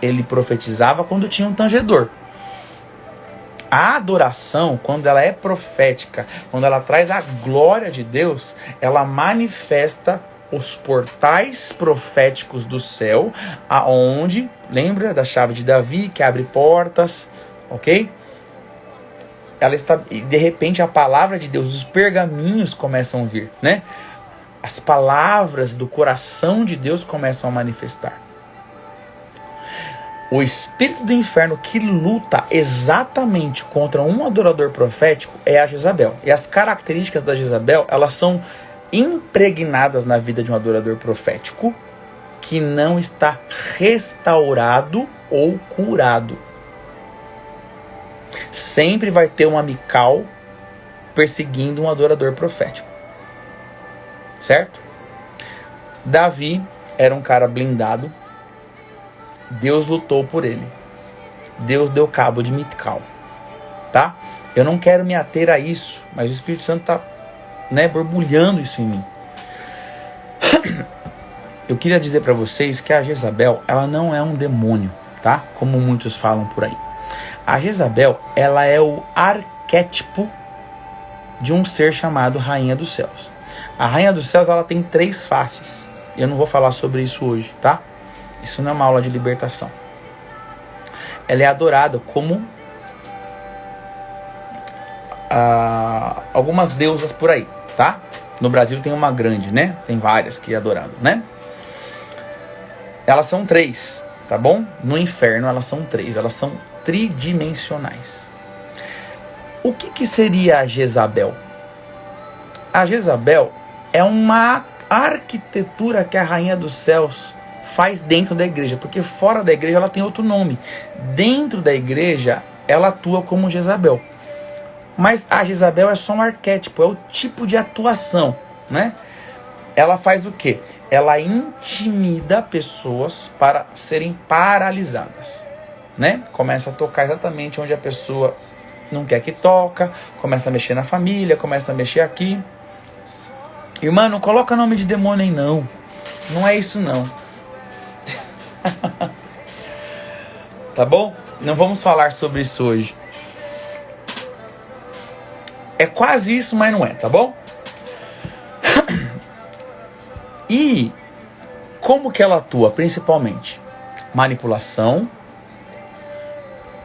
ele profetizava quando tinha um tangedor. A adoração, quando ela é profética, quando ela traz a glória de Deus, ela manifesta os portais proféticos do céu, aonde, lembra da chave de Davi, que abre portas, ok? Ela está, e de repente a palavra de Deus, os pergaminhos começam a vir, né? As palavras do coração de Deus começam a manifestar. O espírito do inferno que luta exatamente contra um adorador profético é a Jezabel. E as características da Jezabel, elas são impregnadas na vida de um adorador profético que não está restaurado ou curado. Sempre vai ter uma Mical perseguindo um adorador profético. Certo? Davi era um cara blindado. Deus lutou por ele. Deus deu cabo de Mical. Tá? Eu não quero me ater a isso, mas o Espírito Santo está, né, borbulhando isso em mim. Eu queria dizer para vocês que a Jezabel, ela não é um demônio, tá? Como muitos falam por aí. A Jezabel, ela é o arquétipo de um ser chamado Rainha dos Céus. A Rainha dos Céus, ela tem 3 faces. Eu não vou falar sobre isso hoje, tá? Isso não é uma aula de libertação. Ela é adorada como algumas deusas por aí, tá? No Brasil tem uma grande, né? Tem várias que é adorado, né? Elas são 3, tá bom? No inferno elas são 3, elas são tridimensionais. O que seria a Jezabel? A Jezabel é uma arquitetura que a rainha dos céus faz dentro da igreja, porque fora da igreja ela tem outro nome. Dentro da igreja ela atua como Jezabel. Mas a Jezabel é só um arquétipo, é o tipo de atuação, né? Ela faz o quê? Ela intimida pessoas para serem paralisadas, né? Começa a tocar exatamente onde a pessoa não quer que toca, começa a mexer na família, começa a mexer aqui. Irmã, não coloca nome de demônio aí não. Não é isso não. Tá bom? Não vamos falar sobre isso hoje. É quase isso, mas não é, tá bom? E como que ela atua principalmente? Manipulação,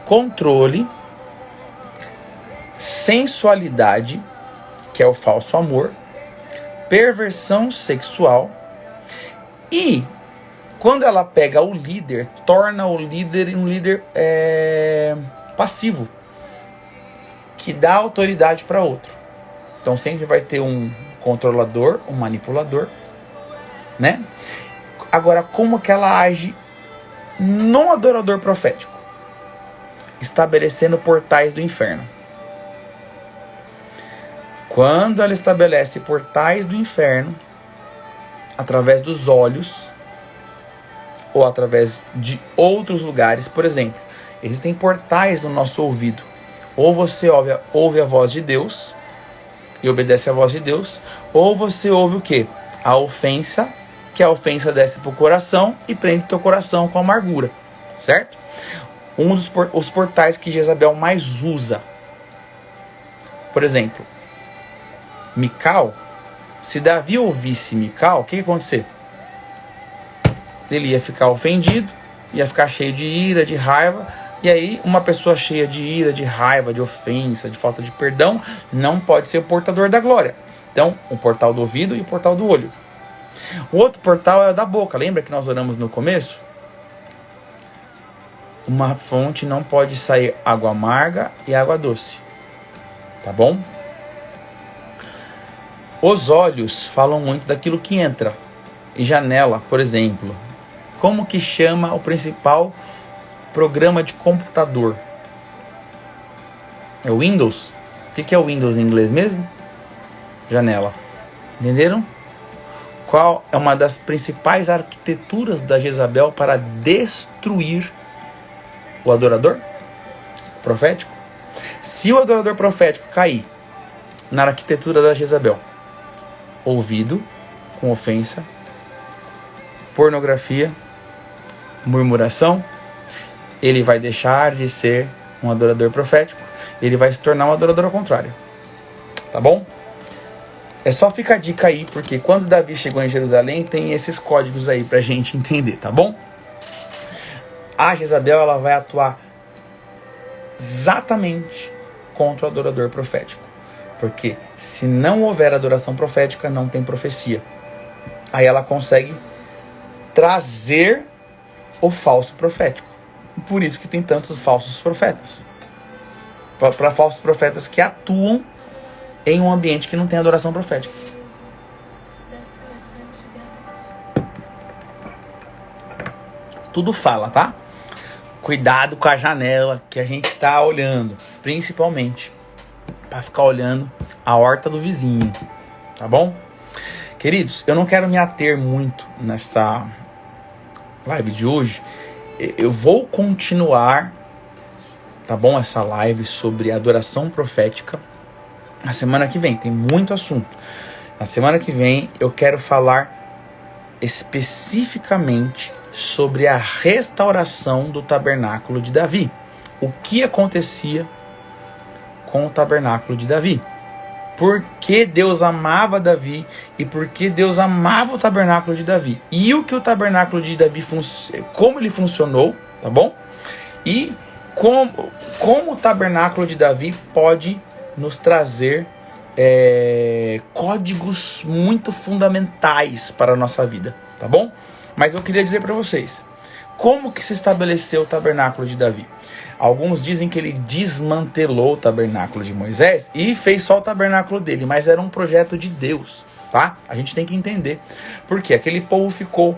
controle, sensualidade, que é o falso amor, perversão sexual e quando ela pega o líder, torna o líder um líder passivo, que dá autoridade para outro. Então sempre vai ter um controlador, um manipulador, né? Agora, como que ela age no adorador profético? Estabelecendo portais do inferno. Quando ela estabelece portais do inferno, através dos olhos, ou através de outros lugares, por exemplo, existem portais no nosso ouvido. Ou você ouve a voz de Deus e obedece a voz de Deus, ou você ouve o quê? A ofensa, que a ofensa desce para o coração e prende o teu coração com amargura, certo? Um dos os portais que Jezabel mais usa, por exemplo, Mical, se Davi ouvisse Mical, o que ia acontecer? Ele ia ficar ofendido, ia ficar cheio de ira, de raiva, e aí uma pessoa cheia de ira, de raiva, de ofensa, de falta de perdão, não pode ser o portador da glória. Então, o portal do ouvido e o portal do olho. O outro portal é o da boca, lembra que nós oramos no começo? Uma fonte não pode sair água amarga e água doce, tá bom? Os olhos falam muito daquilo que entra. E janela, por exemplo. Como que chama o principal programa de computador? É o Windows? O que é o Windows em inglês mesmo? Janela. Entenderam? Qual é uma das principais arquiteturas da Jezabel para destruir o adorador profético? Se o adorador profético cair na arquitetura da Jezabel, ouvido com ofensa, pornografia, murmuração, ele vai deixar de ser um adorador profético, ele vai se tornar um adorador ao contrário. Tá bom? É só ficar a dica aí, porque quando Davi chegou em Jerusalém, tem esses códigos aí pra gente entender, tá bom? A Jezabel, ela vai atuar exatamente contra o adorador profético. Porque se não houver adoração profética, não tem profecia. Aí ela consegue trazer o falso profético. Por isso que tem tantos falsos profetas. Para falsos profetas que atuam em um ambiente que não tem adoração profética. Tudo fala, tá? Cuidado com a janela que a gente está olhando, principalmente para ficar olhando a horta do vizinho, tá bom? Queridos, eu não quero me ater muito nessa live de hoje. Eu vou continuar, tá bom? Essa live sobre adoração profética na semana que vem. Tem muito assunto. Na semana que vem eu quero falar especificamente sobre a restauração do tabernáculo de Davi. O que acontecia com o tabernáculo de Davi? Por que Deus amava Davi e por que Deus amava o tabernáculo de Davi? E o que o tabernáculo de Davi, como ele funcionou, tá bom? E como o tabernáculo de Davi pode nos trazer códigos muito fundamentais para a nossa vida, tá bom? Mas eu queria dizer para vocês, como que se estabeleceu o tabernáculo de Davi? Alguns dizem que ele desmantelou o tabernáculo de Moisés e fez só o tabernáculo dele, mas era um projeto de Deus, tá? A gente tem que entender. Porque aquele povo ficou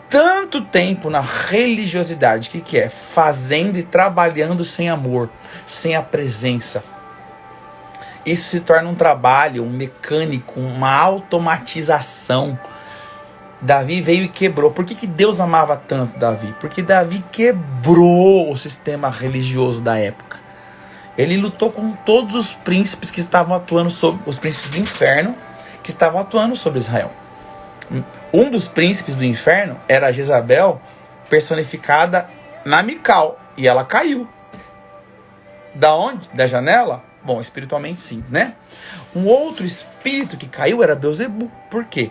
tanto tempo na religiosidade, que é? Fazendo e trabalhando sem amor, sem a presença. Isso se torna um trabalho, um mecânico, uma automatização. Davi veio e quebrou. Por que Deus amava tanto Davi? Porque Davi quebrou o sistema religioso da época. Ele lutou com todos os príncipes que estavam atuando sobre os príncipes do inferno, que estavam atuando sobre Israel. Um dos príncipes do inferno era Jezabel, personificada na Mical, e ela caiu. Da onde? Da janela? Bom, espiritualmente sim, né? Um outro espírito que caiu era Beelzebu. Por quê?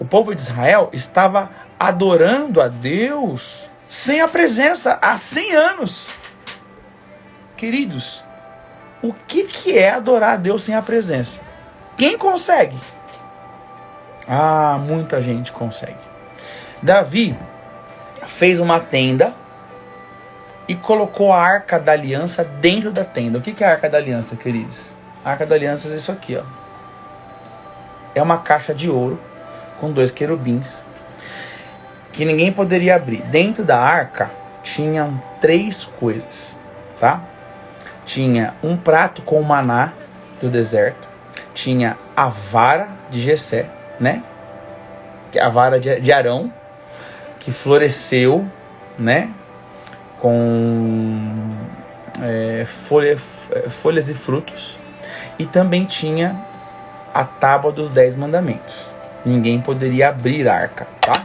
O povo de Israel estava adorando a Deus sem a presença há 100 anos. Queridos, o que é adorar a Deus sem a presença? Quem consegue? Ah, muita gente consegue. Davi fez uma tenda e colocou a Arca da Aliança dentro da tenda. O que é a Arca da Aliança, queridos? A Arca da Aliança é isso aqui, ó. É uma caixa de ouro com 2 querubins que ninguém poderia abrir. Dentro da arca tinham 3 coisas, tá? Tinha um prato com maná do deserto, tinha a vara de Jessé, né? Que é a vara de Arão, que floresceu, né? Com folhas e frutos. E também tinha a tábua dos 10 mandamentos. Ninguém poderia abrir a arca, tá?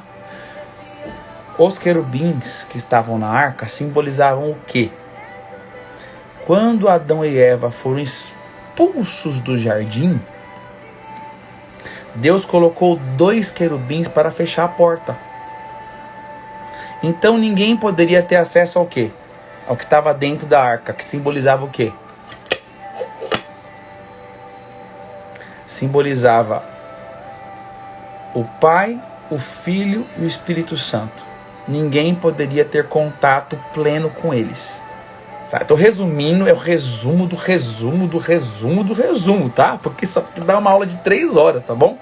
Os querubins que estavam na arca simbolizavam o quê? Quando Adão e Eva foram expulsos do jardim, Deus colocou 2 querubins para fechar a porta. Então ninguém poderia ter acesso ao quê? Ao que estava dentro da arca, que simbolizava o quê? Simbolizava o Pai, o Filho e o Espírito Santo. Ninguém poderia ter contato pleno com eles. Tá? Estou resumindo, é o resumo do resumo do resumo do resumo, tá? Porque isso aqui dá uma aula de 3 horas, tá bom?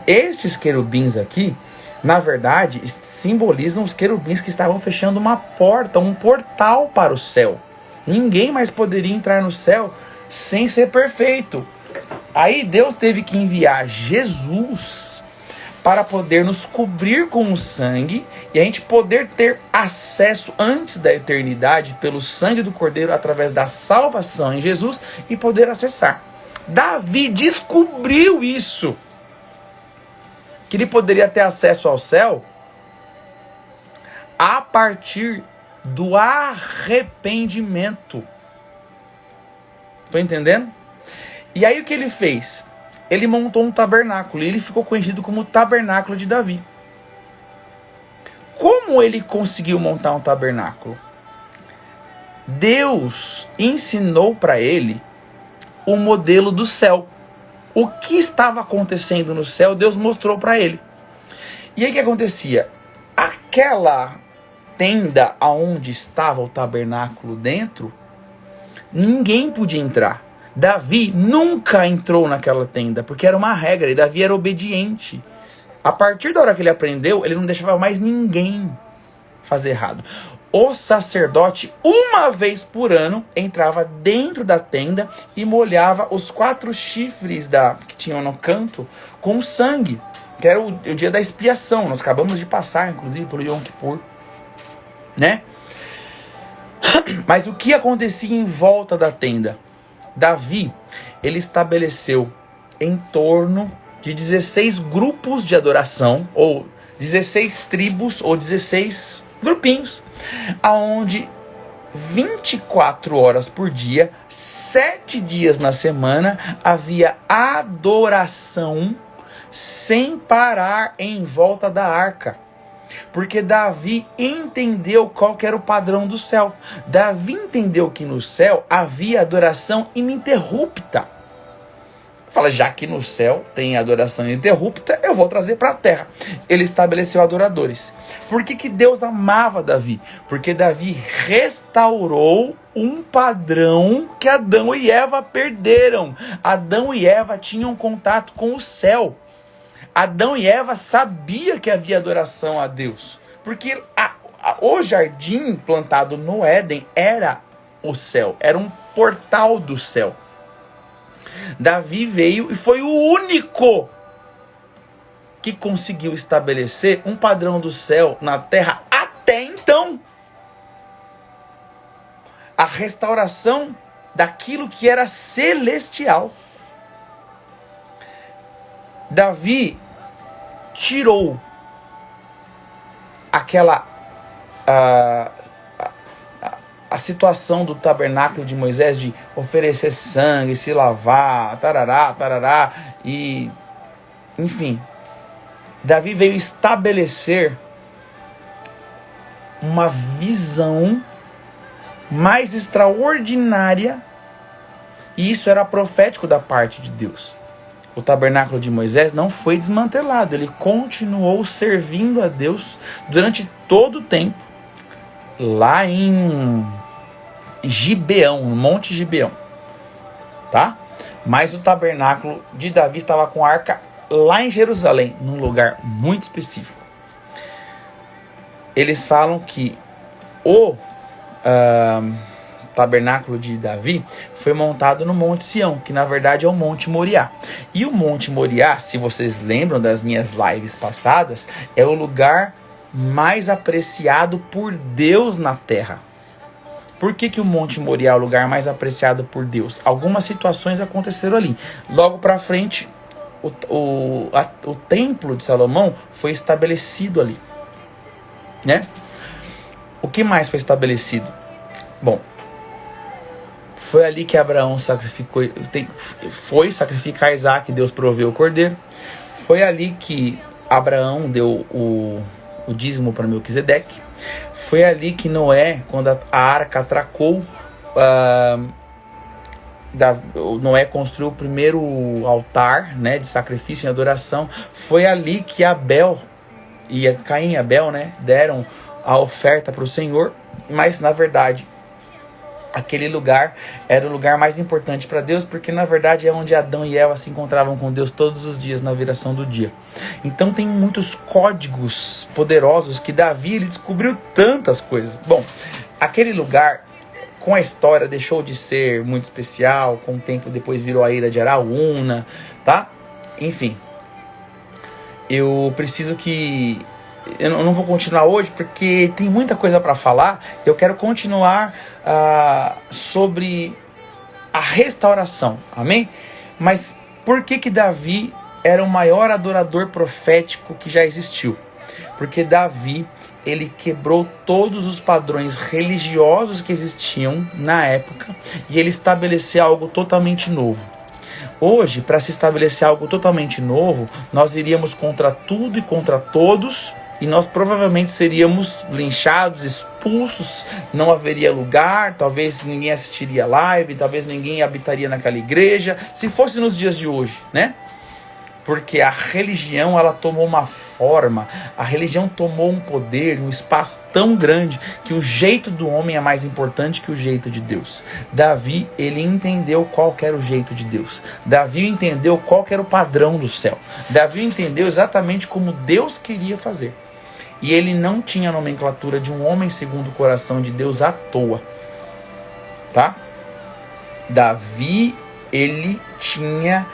Estes querubins aqui, na verdade, simbolizam os querubins que estavam fechando uma porta, um portal para o céu. Ninguém mais poderia entrar no céu sem ser perfeito. Aí Deus teve que enviar Jesus para poder nos cobrir com o sangue e a gente poder ter acesso antes da eternidade pelo sangue do Cordeiro através da salvação em Jesus e poder acessar. Davi descobriu isso, que ele poderia ter acesso ao céu a partir do arrependimento. Tô entendendo? E aí o que ele fez? Ele montou um tabernáculo e ele ficou conhecido como o Tabernáculo de Davi. Como ele conseguiu montar um tabernáculo? Deus ensinou para ele o modelo do céu. O que estava acontecendo no céu, Deus mostrou para ele. E aí o que acontecia? Aquela tenda aonde estava o tabernáculo dentro, ninguém podia entrar. Davi nunca entrou naquela tenda, porque era uma regra, e Davi era obediente. A partir da hora que ele aprendeu, ele não deixava mais ninguém fazer errado. O sacerdote, uma vez por ano, entrava dentro da tenda e molhava os 4 chifres que tinham no canto com sangue, que era o dia da expiação. Nós acabamos de passar, inclusive, pelo Yom Kippur, né? Mas o que acontecia em volta da tenda? Davi, ele estabeleceu em torno de 16 grupos de adoração, ou 16 tribos, ou 16 grupinhos, aonde 24 horas por dia, 7 dias na semana, havia adoração sem parar em volta da arca. Porque Davi entendeu qual que era o padrão do céu. Davi entendeu que no céu havia adoração ininterrupta. Fala, já que no céu tem adoração ininterrupta, eu vou trazer para a terra. Ele estabeleceu adoradores. Por que Deus amava Davi? Porque Davi restaurou um padrão que Adão e Eva perderam. Adão e Eva tinham contato com o céu. Adão e Eva sabiam que havia adoração a Deus. Porque o jardim plantado no Éden era o céu. Era um portal do céu. Davi veio e foi o único que conseguiu estabelecer um padrão do céu na terra até então. A restauração daquilo que era celestial. Davi tirou aquela a situação do tabernáculo de Moisés de oferecer sangue, se lavar, tarará, e enfim. Davi veio estabelecer uma visão mais extraordinária, e isso era profético da parte de Deus. O tabernáculo de Moisés não foi desmantelado, ele continuou servindo a Deus durante todo o tempo, lá em Gibeão, no Monte Gibeão, tá? Mas o tabernáculo de Davi estava com a arca lá em Jerusalém, num lugar muito específico. Eles falam que o tabernáculo de Davi foi montado no Monte Sião, que na verdade é o Monte Moriá. E o Monte Moriá, se vocês lembram das minhas lives passadas, é o lugar mais apreciado por Deus na terra. Por que o Monte Moriá é o lugar mais apreciado por Deus? Algumas situações aconteceram ali. Logo para frente, o templo de Salomão foi estabelecido ali, né? O que mais foi estabelecido? Bom, foi ali que Abraão foi sacrificar Isaac, Deus proveu o cordeiro. Foi ali que Abraão deu o dízimo para Melquisedeque. Foi ali que Noé, quando a arca atracou, Noé construiu o primeiro altar, né, de sacrifício e adoração. Foi ali que Abel e Caim e Abel, né, deram a oferta para o Senhor. Mas na verdade aquele lugar era o lugar mais importante para Deus, porque na verdade é onde Adão e Eva se encontravam com Deus todos os dias na viração do dia. Então tem muitos códigos poderosos que Davi, ele descobriu tantas coisas. Bom, aquele lugar com a história deixou de ser muito especial, com o tempo depois virou a Ira de Araúna, tá? Enfim, eu preciso que... Eu não vou continuar hoje porque tem muita coisa para falar. Eu quero continuar sobre a restauração, amém? Mas por que Davi era o maior adorador profético que já existiu? Porque Davi, ele quebrou todos os padrões religiosos que existiam na época e ele estabeleceu algo totalmente novo. Hoje, para se estabelecer algo totalmente novo, nós iríamos contra tudo e contra todos, e nós provavelmente seríamos linchados, expulsos, não haveria lugar, talvez ninguém assistiria live, talvez ninguém habitaria naquela igreja, se fosse nos dias de hoje, né? Porque a religião, ela tomou uma forma, a religião tomou um poder, um espaço tão grande que o jeito do homem é mais importante que o jeito de Deus. Davi, ele entendeu qual que era o jeito de Deus. Davi entendeu qual que era o padrão do céu. Davi entendeu exatamente como Deus queria fazer. E ele não tinha a nomenclatura de um homem segundo o coração de Deus à toa, tá? Davi, ele tinha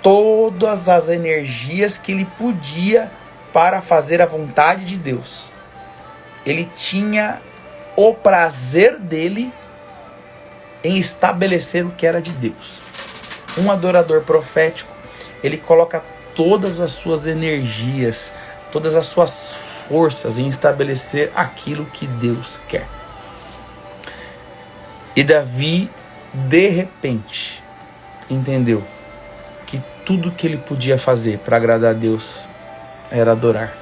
todas as energias que ele podia para fazer a vontade de Deus. Ele tinha o prazer dele em estabelecer o que era de Deus. Um adorador profético, ele coloca todas as suas energias, todas as suas forças em estabelecer aquilo que Deus quer. E Davi, de repente, entendeu que tudo que ele podia fazer para agradar a Deus era adorar.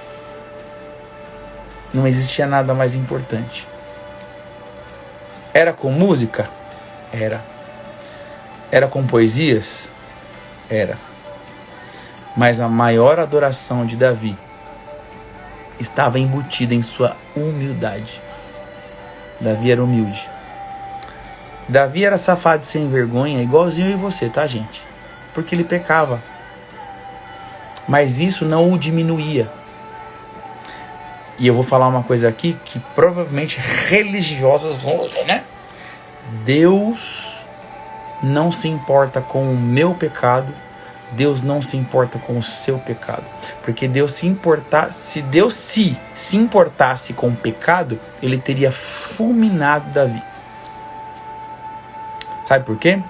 Não existia nada mais importante. Era com música? Era. Era com poesias? Era. Mas a maior adoração de Davi estava embutida em sua humildade. Davi era humilde. Davi era safado e sem vergonha, igualzinho eu e você, tá, gente? Porque ele pecava. Mas isso não o diminuía. E eu vou falar uma coisa aqui que provavelmente religiosos vão dizer, né? Deus não se importa com o meu pecado. Deus não se importa com o seu pecado. Porque Deus se Deus se importasse com o pecado, ele teria fulminado Davi. Sabe por quê?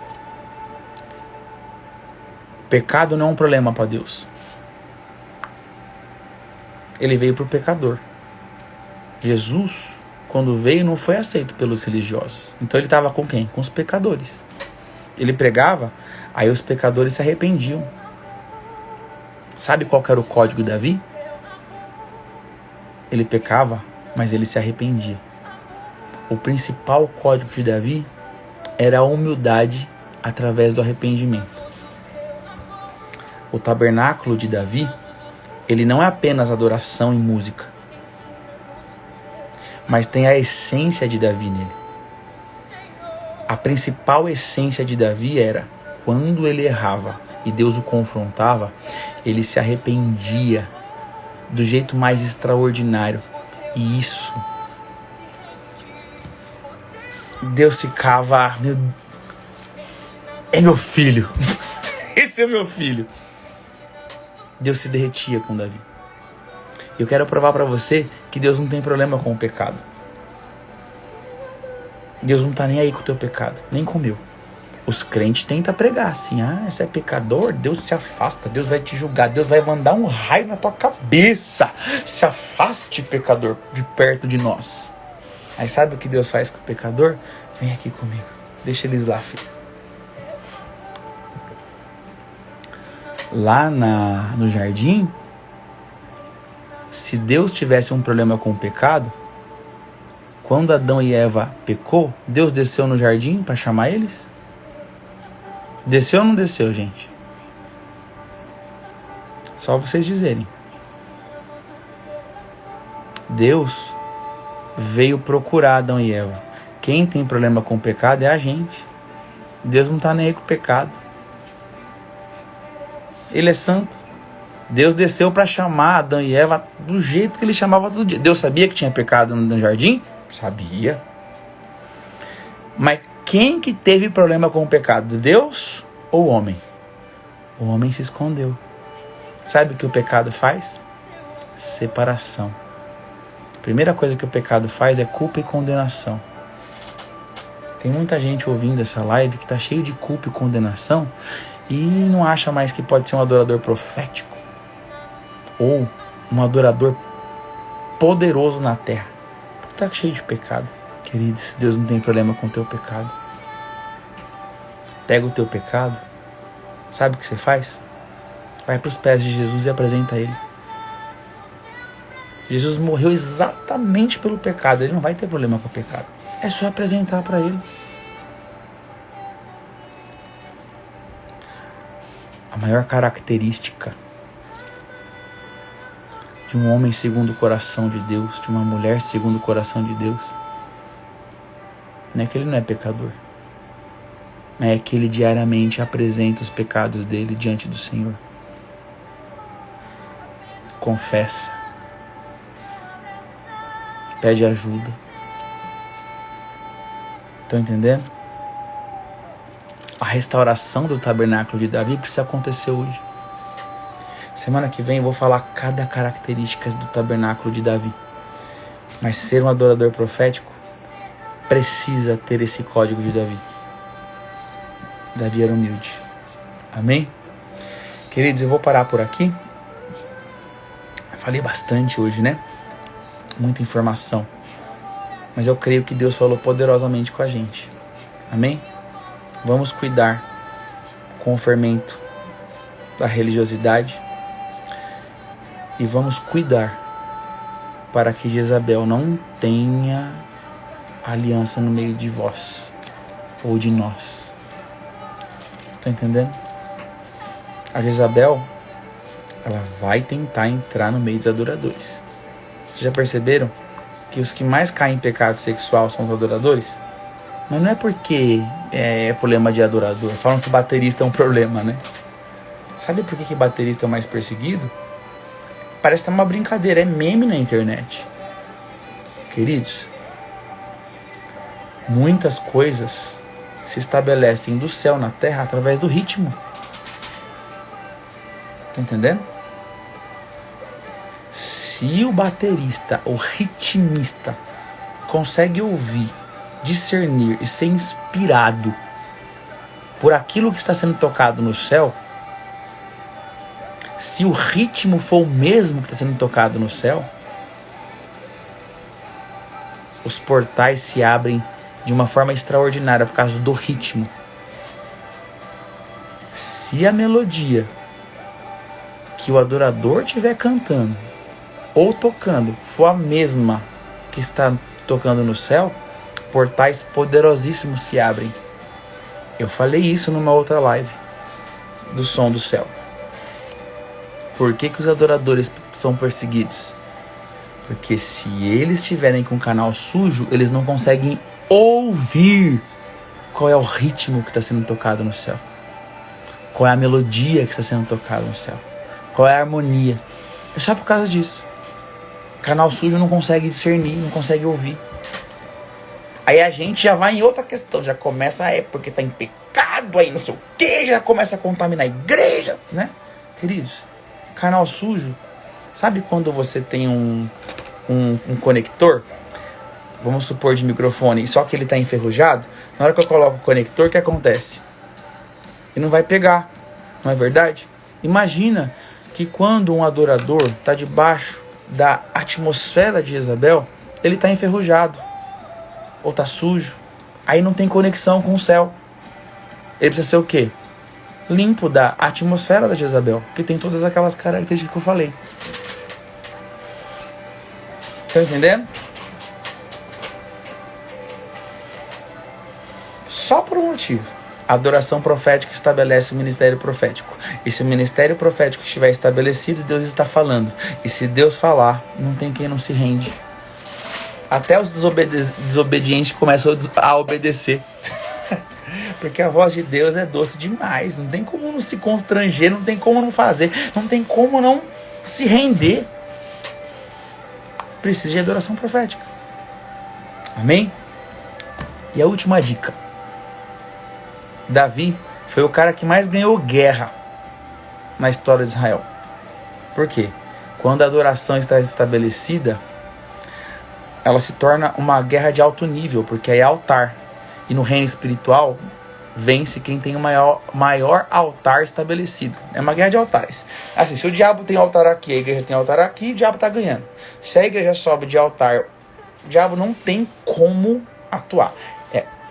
Pecado não é um problema para Deus. Ele veio para o pecador. Jesus, quando veio, não foi aceito pelos religiosos. Então ele estava com quem? Com os pecadores. Ele pregava, aí os pecadores se arrependiam. Sabe qual que era o código de Davi? Ele pecava, mas ele se arrependia. O principal código de Davi era a humildade através do arrependimento. O tabernáculo de Davi, ele não é apenas adoração e música, mas tem a essência de Davi nele. A principal essência de Davi era, quando ele errava e Deus o confrontava, ele se arrependia do jeito mais extraordinário. E isso, Deus ficava, é meu filho, esse é meu filho. Deus se derretia com Davi. Eu quero provar para você que Deus não tem problema com o pecado. Deus não tá nem aí com o teu pecado, nem com o meu. Os crentes tentam pregar assim, você é pecador, Deus se afasta, Deus vai te julgar, Deus vai mandar um raio na tua cabeça. Se afaste, pecador, de perto de nós. Aí sabe o que Deus faz com o pecador? Vem aqui comigo, deixa eles lá, filho. Lá no jardim, se Deus tivesse um problema com o pecado, quando Adão e Eva pecou, Deus desceu no jardim para chamar eles? Desceu ou não desceu, gente? Só vocês dizerem. Deus veio procurar Adão e Eva. Quem tem problema com o pecado é a gente. Deus não está nem aí com o pecado. Ele é santo. Deus desceu para chamar Adão e Eva do jeito que ele chamava todo dia. Deus sabia que tinha pecado no jardim? Sabia. Mas quem que teve problema com o pecado? Deus ou o homem? O homem se escondeu. Sabe o que o pecado faz? Separação. A primeira coisa que o pecado faz é culpa e condenação. Tem muita gente ouvindo essa live que está cheio de culpa e condenação e não acha mais que pode ser um adorador profético ou um adorador poderoso na terra. Está cheio de pecado. Queridos, Deus não tem problema com o teu pecado. Pega o teu pecado, sabe o que você faz? Vai para os pés de Jesus e apresenta Ele. Jesus morreu exatamente pelo pecado. Ele não vai ter problema com o pecado. É só apresentar para Ele. A maior característica de um homem segundo o coração de Deus, de uma mulher segundo o coração de Deus, não é que ele não é pecador, mas é que ele diariamente apresenta os pecados dele diante do Senhor. Confessa. Pede ajuda. Estão entendendo? A restauração do tabernáculo de Davi precisa acontecer hoje. Semana que vem eu vou falar cada característica do tabernáculo de Davi. Mas ser um adorador profético precisa ter esse código de Davi. Davi era humilde. Amém? Queridos, eu vou parar por aqui. Falei bastante hoje, né? Muita informação. Mas eu creio que Deus falou poderosamente com a gente. Amém? Vamos cuidar com o fermento da religiosidade. E vamos cuidar para que Jezabel não tenha aliança no meio de vós ou de nós. Tá entendendo? a Jezabel, ela vai tentar entrar no meio dos adoradores. Vocês já perceberam que os que mais caem em pecado sexual são os adoradores? Mas não é porque é problema de adorador. Falam que o baterista é um problema, né? Sabe por que baterista é o mais perseguido? Parece que é uma brincadeira, é meme na internet. Queridos, muitas coisas se estabelecem do céu na terra através do ritmo. Tá entendendo? Se o baterista, o ritmista, consegue ouvir, discernir e ser inspirado por aquilo que está sendo tocado no céu, se o ritmo for o mesmo que está sendo tocado no céu, os portais se abrem de uma forma extraordinária por causa do ritmo. Se a melodia que o adorador estiver cantando ou tocando for a mesma que está tocando no céu, portais poderosíssimos se abrem. Eu falei isso numa outra live do som do céu. Por que os adoradores são perseguidos? Porque se eles estiverem com o canal sujo, eles não conseguem ouvir qual é o ritmo que está sendo tocado no céu. Qual é a melodia que está sendo tocada no céu. Qual é a harmonia. É só por causa disso. O canal sujo não consegue discernir, não consegue ouvir. Aí a gente já vai em outra questão. Já começa, porque está em pecado, aí não sei o que, já começa a contaminar a igreja, né? Queridos, canal sujo. Sabe quando você tem um conector, vamos supor de microfone, só que ele está enferrujado? Na hora que eu coloco o conector, o que acontece? Ele não vai pegar, não é verdade? Imagina que quando um adorador está debaixo da atmosfera de Jezabel, ele está enferrujado, ou está sujo, aí não tem conexão com o céu. Ele precisa ser o quê? Limpo da atmosfera da Jezabel, que tem todas aquelas características que eu falei. Tá entendendo? Só por um motivo. A adoração profética estabelece o ministério profético. E se o ministério profético estiver estabelecido, Deus está falando. E se Deus falar, não tem quem não se rende. Até os desobedientes começam a obedecer. Porque a voz de Deus é doce demais. Não tem como não se constranger, não tem como não fazer, não tem como não se render. Precisa de adoração profética. Amém? E a última dica. Davi foi o cara que mais ganhou guerra na história de Israel. Por quê? Quando a adoração está estabelecida, ela se torna uma guerra de alto nível, porque aí é altar. E no reino espiritual, vence quem tem o maior altar estabelecido. É uma guerra de altares. Assim, se o diabo tem altar aqui, a igreja tem altar aqui, o diabo está ganhando. Se a igreja sobe de altar, o diabo não tem como atuar.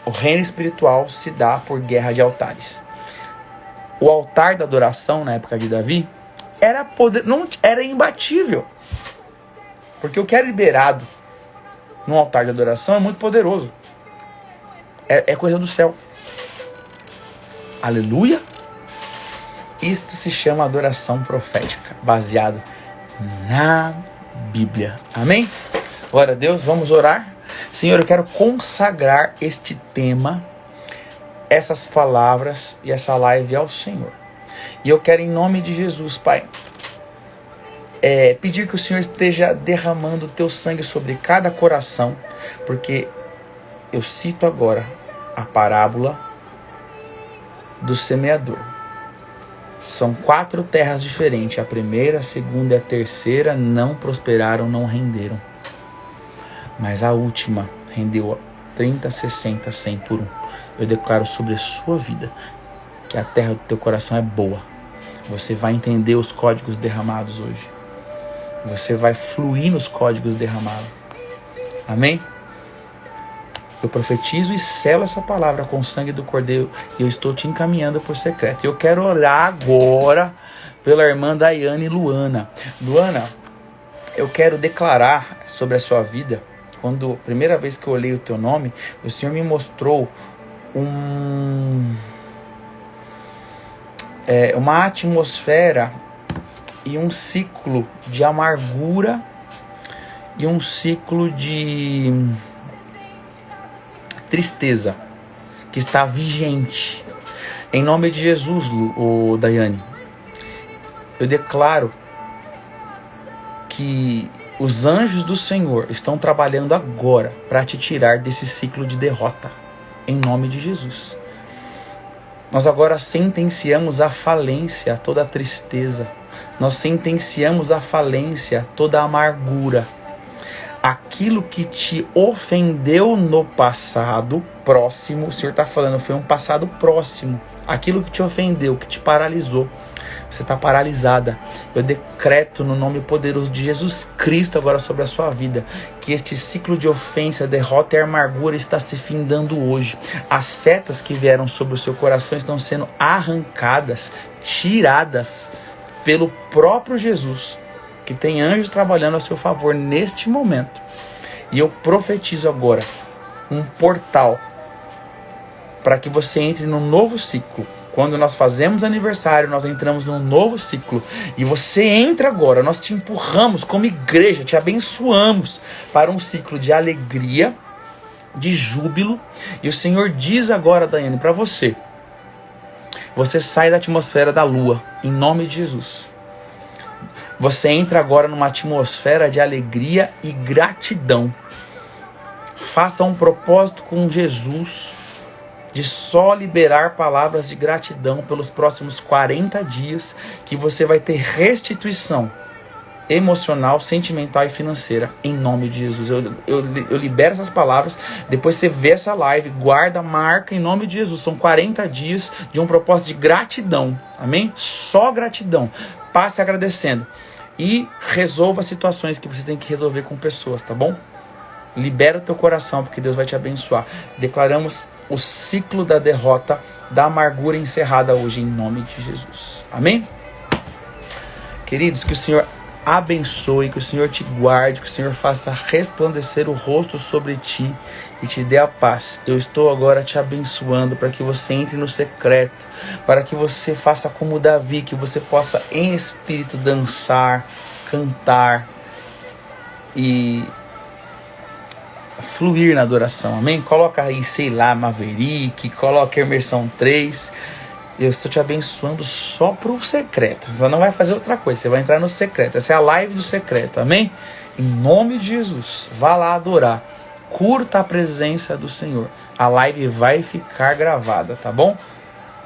O reino espiritual se dá por guerra de altares. O altar da adoração, na época de Davi, era imbatível. Porque o que é liberado no altar de adoração é muito poderoso. É coisa do céu. Aleluia. Isto se chama adoração profética, baseado na Bíblia. Amém? Glória a Deus, vamos orar. Senhor, eu quero consagrar este tema, essas palavras e essa live ao Senhor. E eu quero, em nome de Jesus, Pai, pedir que o Senhor esteja derramando o teu sangue sobre cada coração, porque eu cito agora a parábola do semeador. São 4 terras diferentes. A primeira, a segunda e a terceira não prosperaram, não renderam. Mas a última rendeu 30, 60, 100 por 1. Eu declaro sobre a sua vida que a terra do teu coração é boa. Você vai entender os códigos derramados hoje. Você vai fluir nos códigos derramados. Amém? Eu profetizo e selo essa palavra com o sangue do Cordeiro e eu estou te encaminhando por secreto. Eu quero orar agora pela irmã Daiane Luana. Luana, eu quero declarar sobre a sua vida. Quando a primeira vez que eu olhei o teu nome, o Senhor me mostrou uma atmosfera e um ciclo de amargura e um ciclo de tristeza que está vigente. Em nome de Jesus, Daiane, eu declaro que os anjos do Senhor estão trabalhando agora para te tirar desse ciclo de derrota. Em nome de Jesus. Nós agora sentenciamos a falência, toda a tristeza. Nós sentenciamos a falência, toda a amargura. Aquilo que te ofendeu no passado próximo, o Senhor está falando, foi um passado próximo. Aquilo que te ofendeu, que te paralisou, você está paralisada. Eu decreto no nome poderoso de Jesus Cristo agora sobre a sua vida, que este ciclo de ofensa, derrota e amargura está se findando hoje. As setas que vieram sobre o seu coração estão sendo arrancadas, tiradas pelo próprio Jesus, que tem anjos trabalhando a seu favor neste momento. E eu profetizo agora um portal para que você entre num novo ciclo. Quando nós fazemos aniversário, nós entramos num novo ciclo. E você entra agora, nós te empurramos como igreja, te abençoamos para um ciclo de alegria, de júbilo. E o Senhor diz agora, Daiane, para você: você sai da atmosfera da lua, em nome de Jesus. Você entra agora numa atmosfera de alegria e gratidão. Faça um propósito com Jesus de só liberar palavras de gratidão pelos próximos 40 dias, que você vai ter restituição emocional, sentimental e financeira, em nome de Jesus. Eu libero essas palavras, depois você vê essa live, guarda, marca em nome de Jesus. São 40 dias de um propósito de gratidão, amém? Só gratidão. Passe agradecendo e resolva situações que você tem que resolver com pessoas, tá bom? Libera o teu coração, porque Deus vai te abençoar. Declaramos o ciclo da derrota, da amargura encerrada hoje, em nome de Jesus. Amém? Queridos, que o Senhor abençoe, que o Senhor te guarde, que o Senhor faça resplandecer o rosto sobre ti e te dê a paz. Eu estou agora te abençoando para que você entre no secreto, para que você faça como Davi, que você possa em espírito dançar, cantar e fluir na adoração, amém? Coloca aí, sei lá, Maverick, coloca Emerson 3. Eu estou te abençoando só pro secreto. Você não vai fazer outra coisa, você vai entrar no secreto. Essa é a live do secreto, amém? Em nome de Jesus, vá lá adorar. Curta a presença do Senhor. A live vai ficar gravada, tá bom?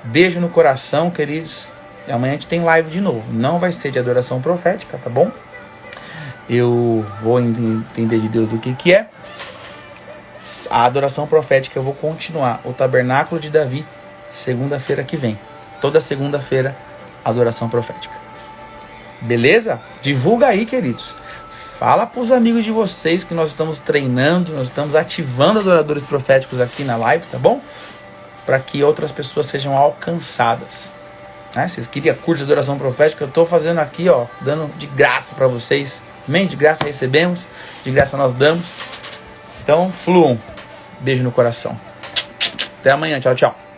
Beijo no coração, queridos. E amanhã a gente tem live de novo. Não vai ser de adoração profética, tá bom? Eu vou entender de Deus do que é. A adoração profética eu vou continuar. O Tabernáculo de Davi, segunda-feira que vem. Toda segunda-feira, adoração profética. Beleza? Divulga aí, queridos. Fala para os amigos de vocês que nós estamos treinando, nós estamos ativando adoradores proféticos aqui na live, tá bom? Para que outras pessoas sejam alcançadas. Vocês queriam curso de adoração profética? Eu estou fazendo aqui, ó, dando de graça para vocês. Amém? De graça recebemos, de graça nós damos. Então, fluam. Beijo no coração. Até amanhã. Tchau, tchau.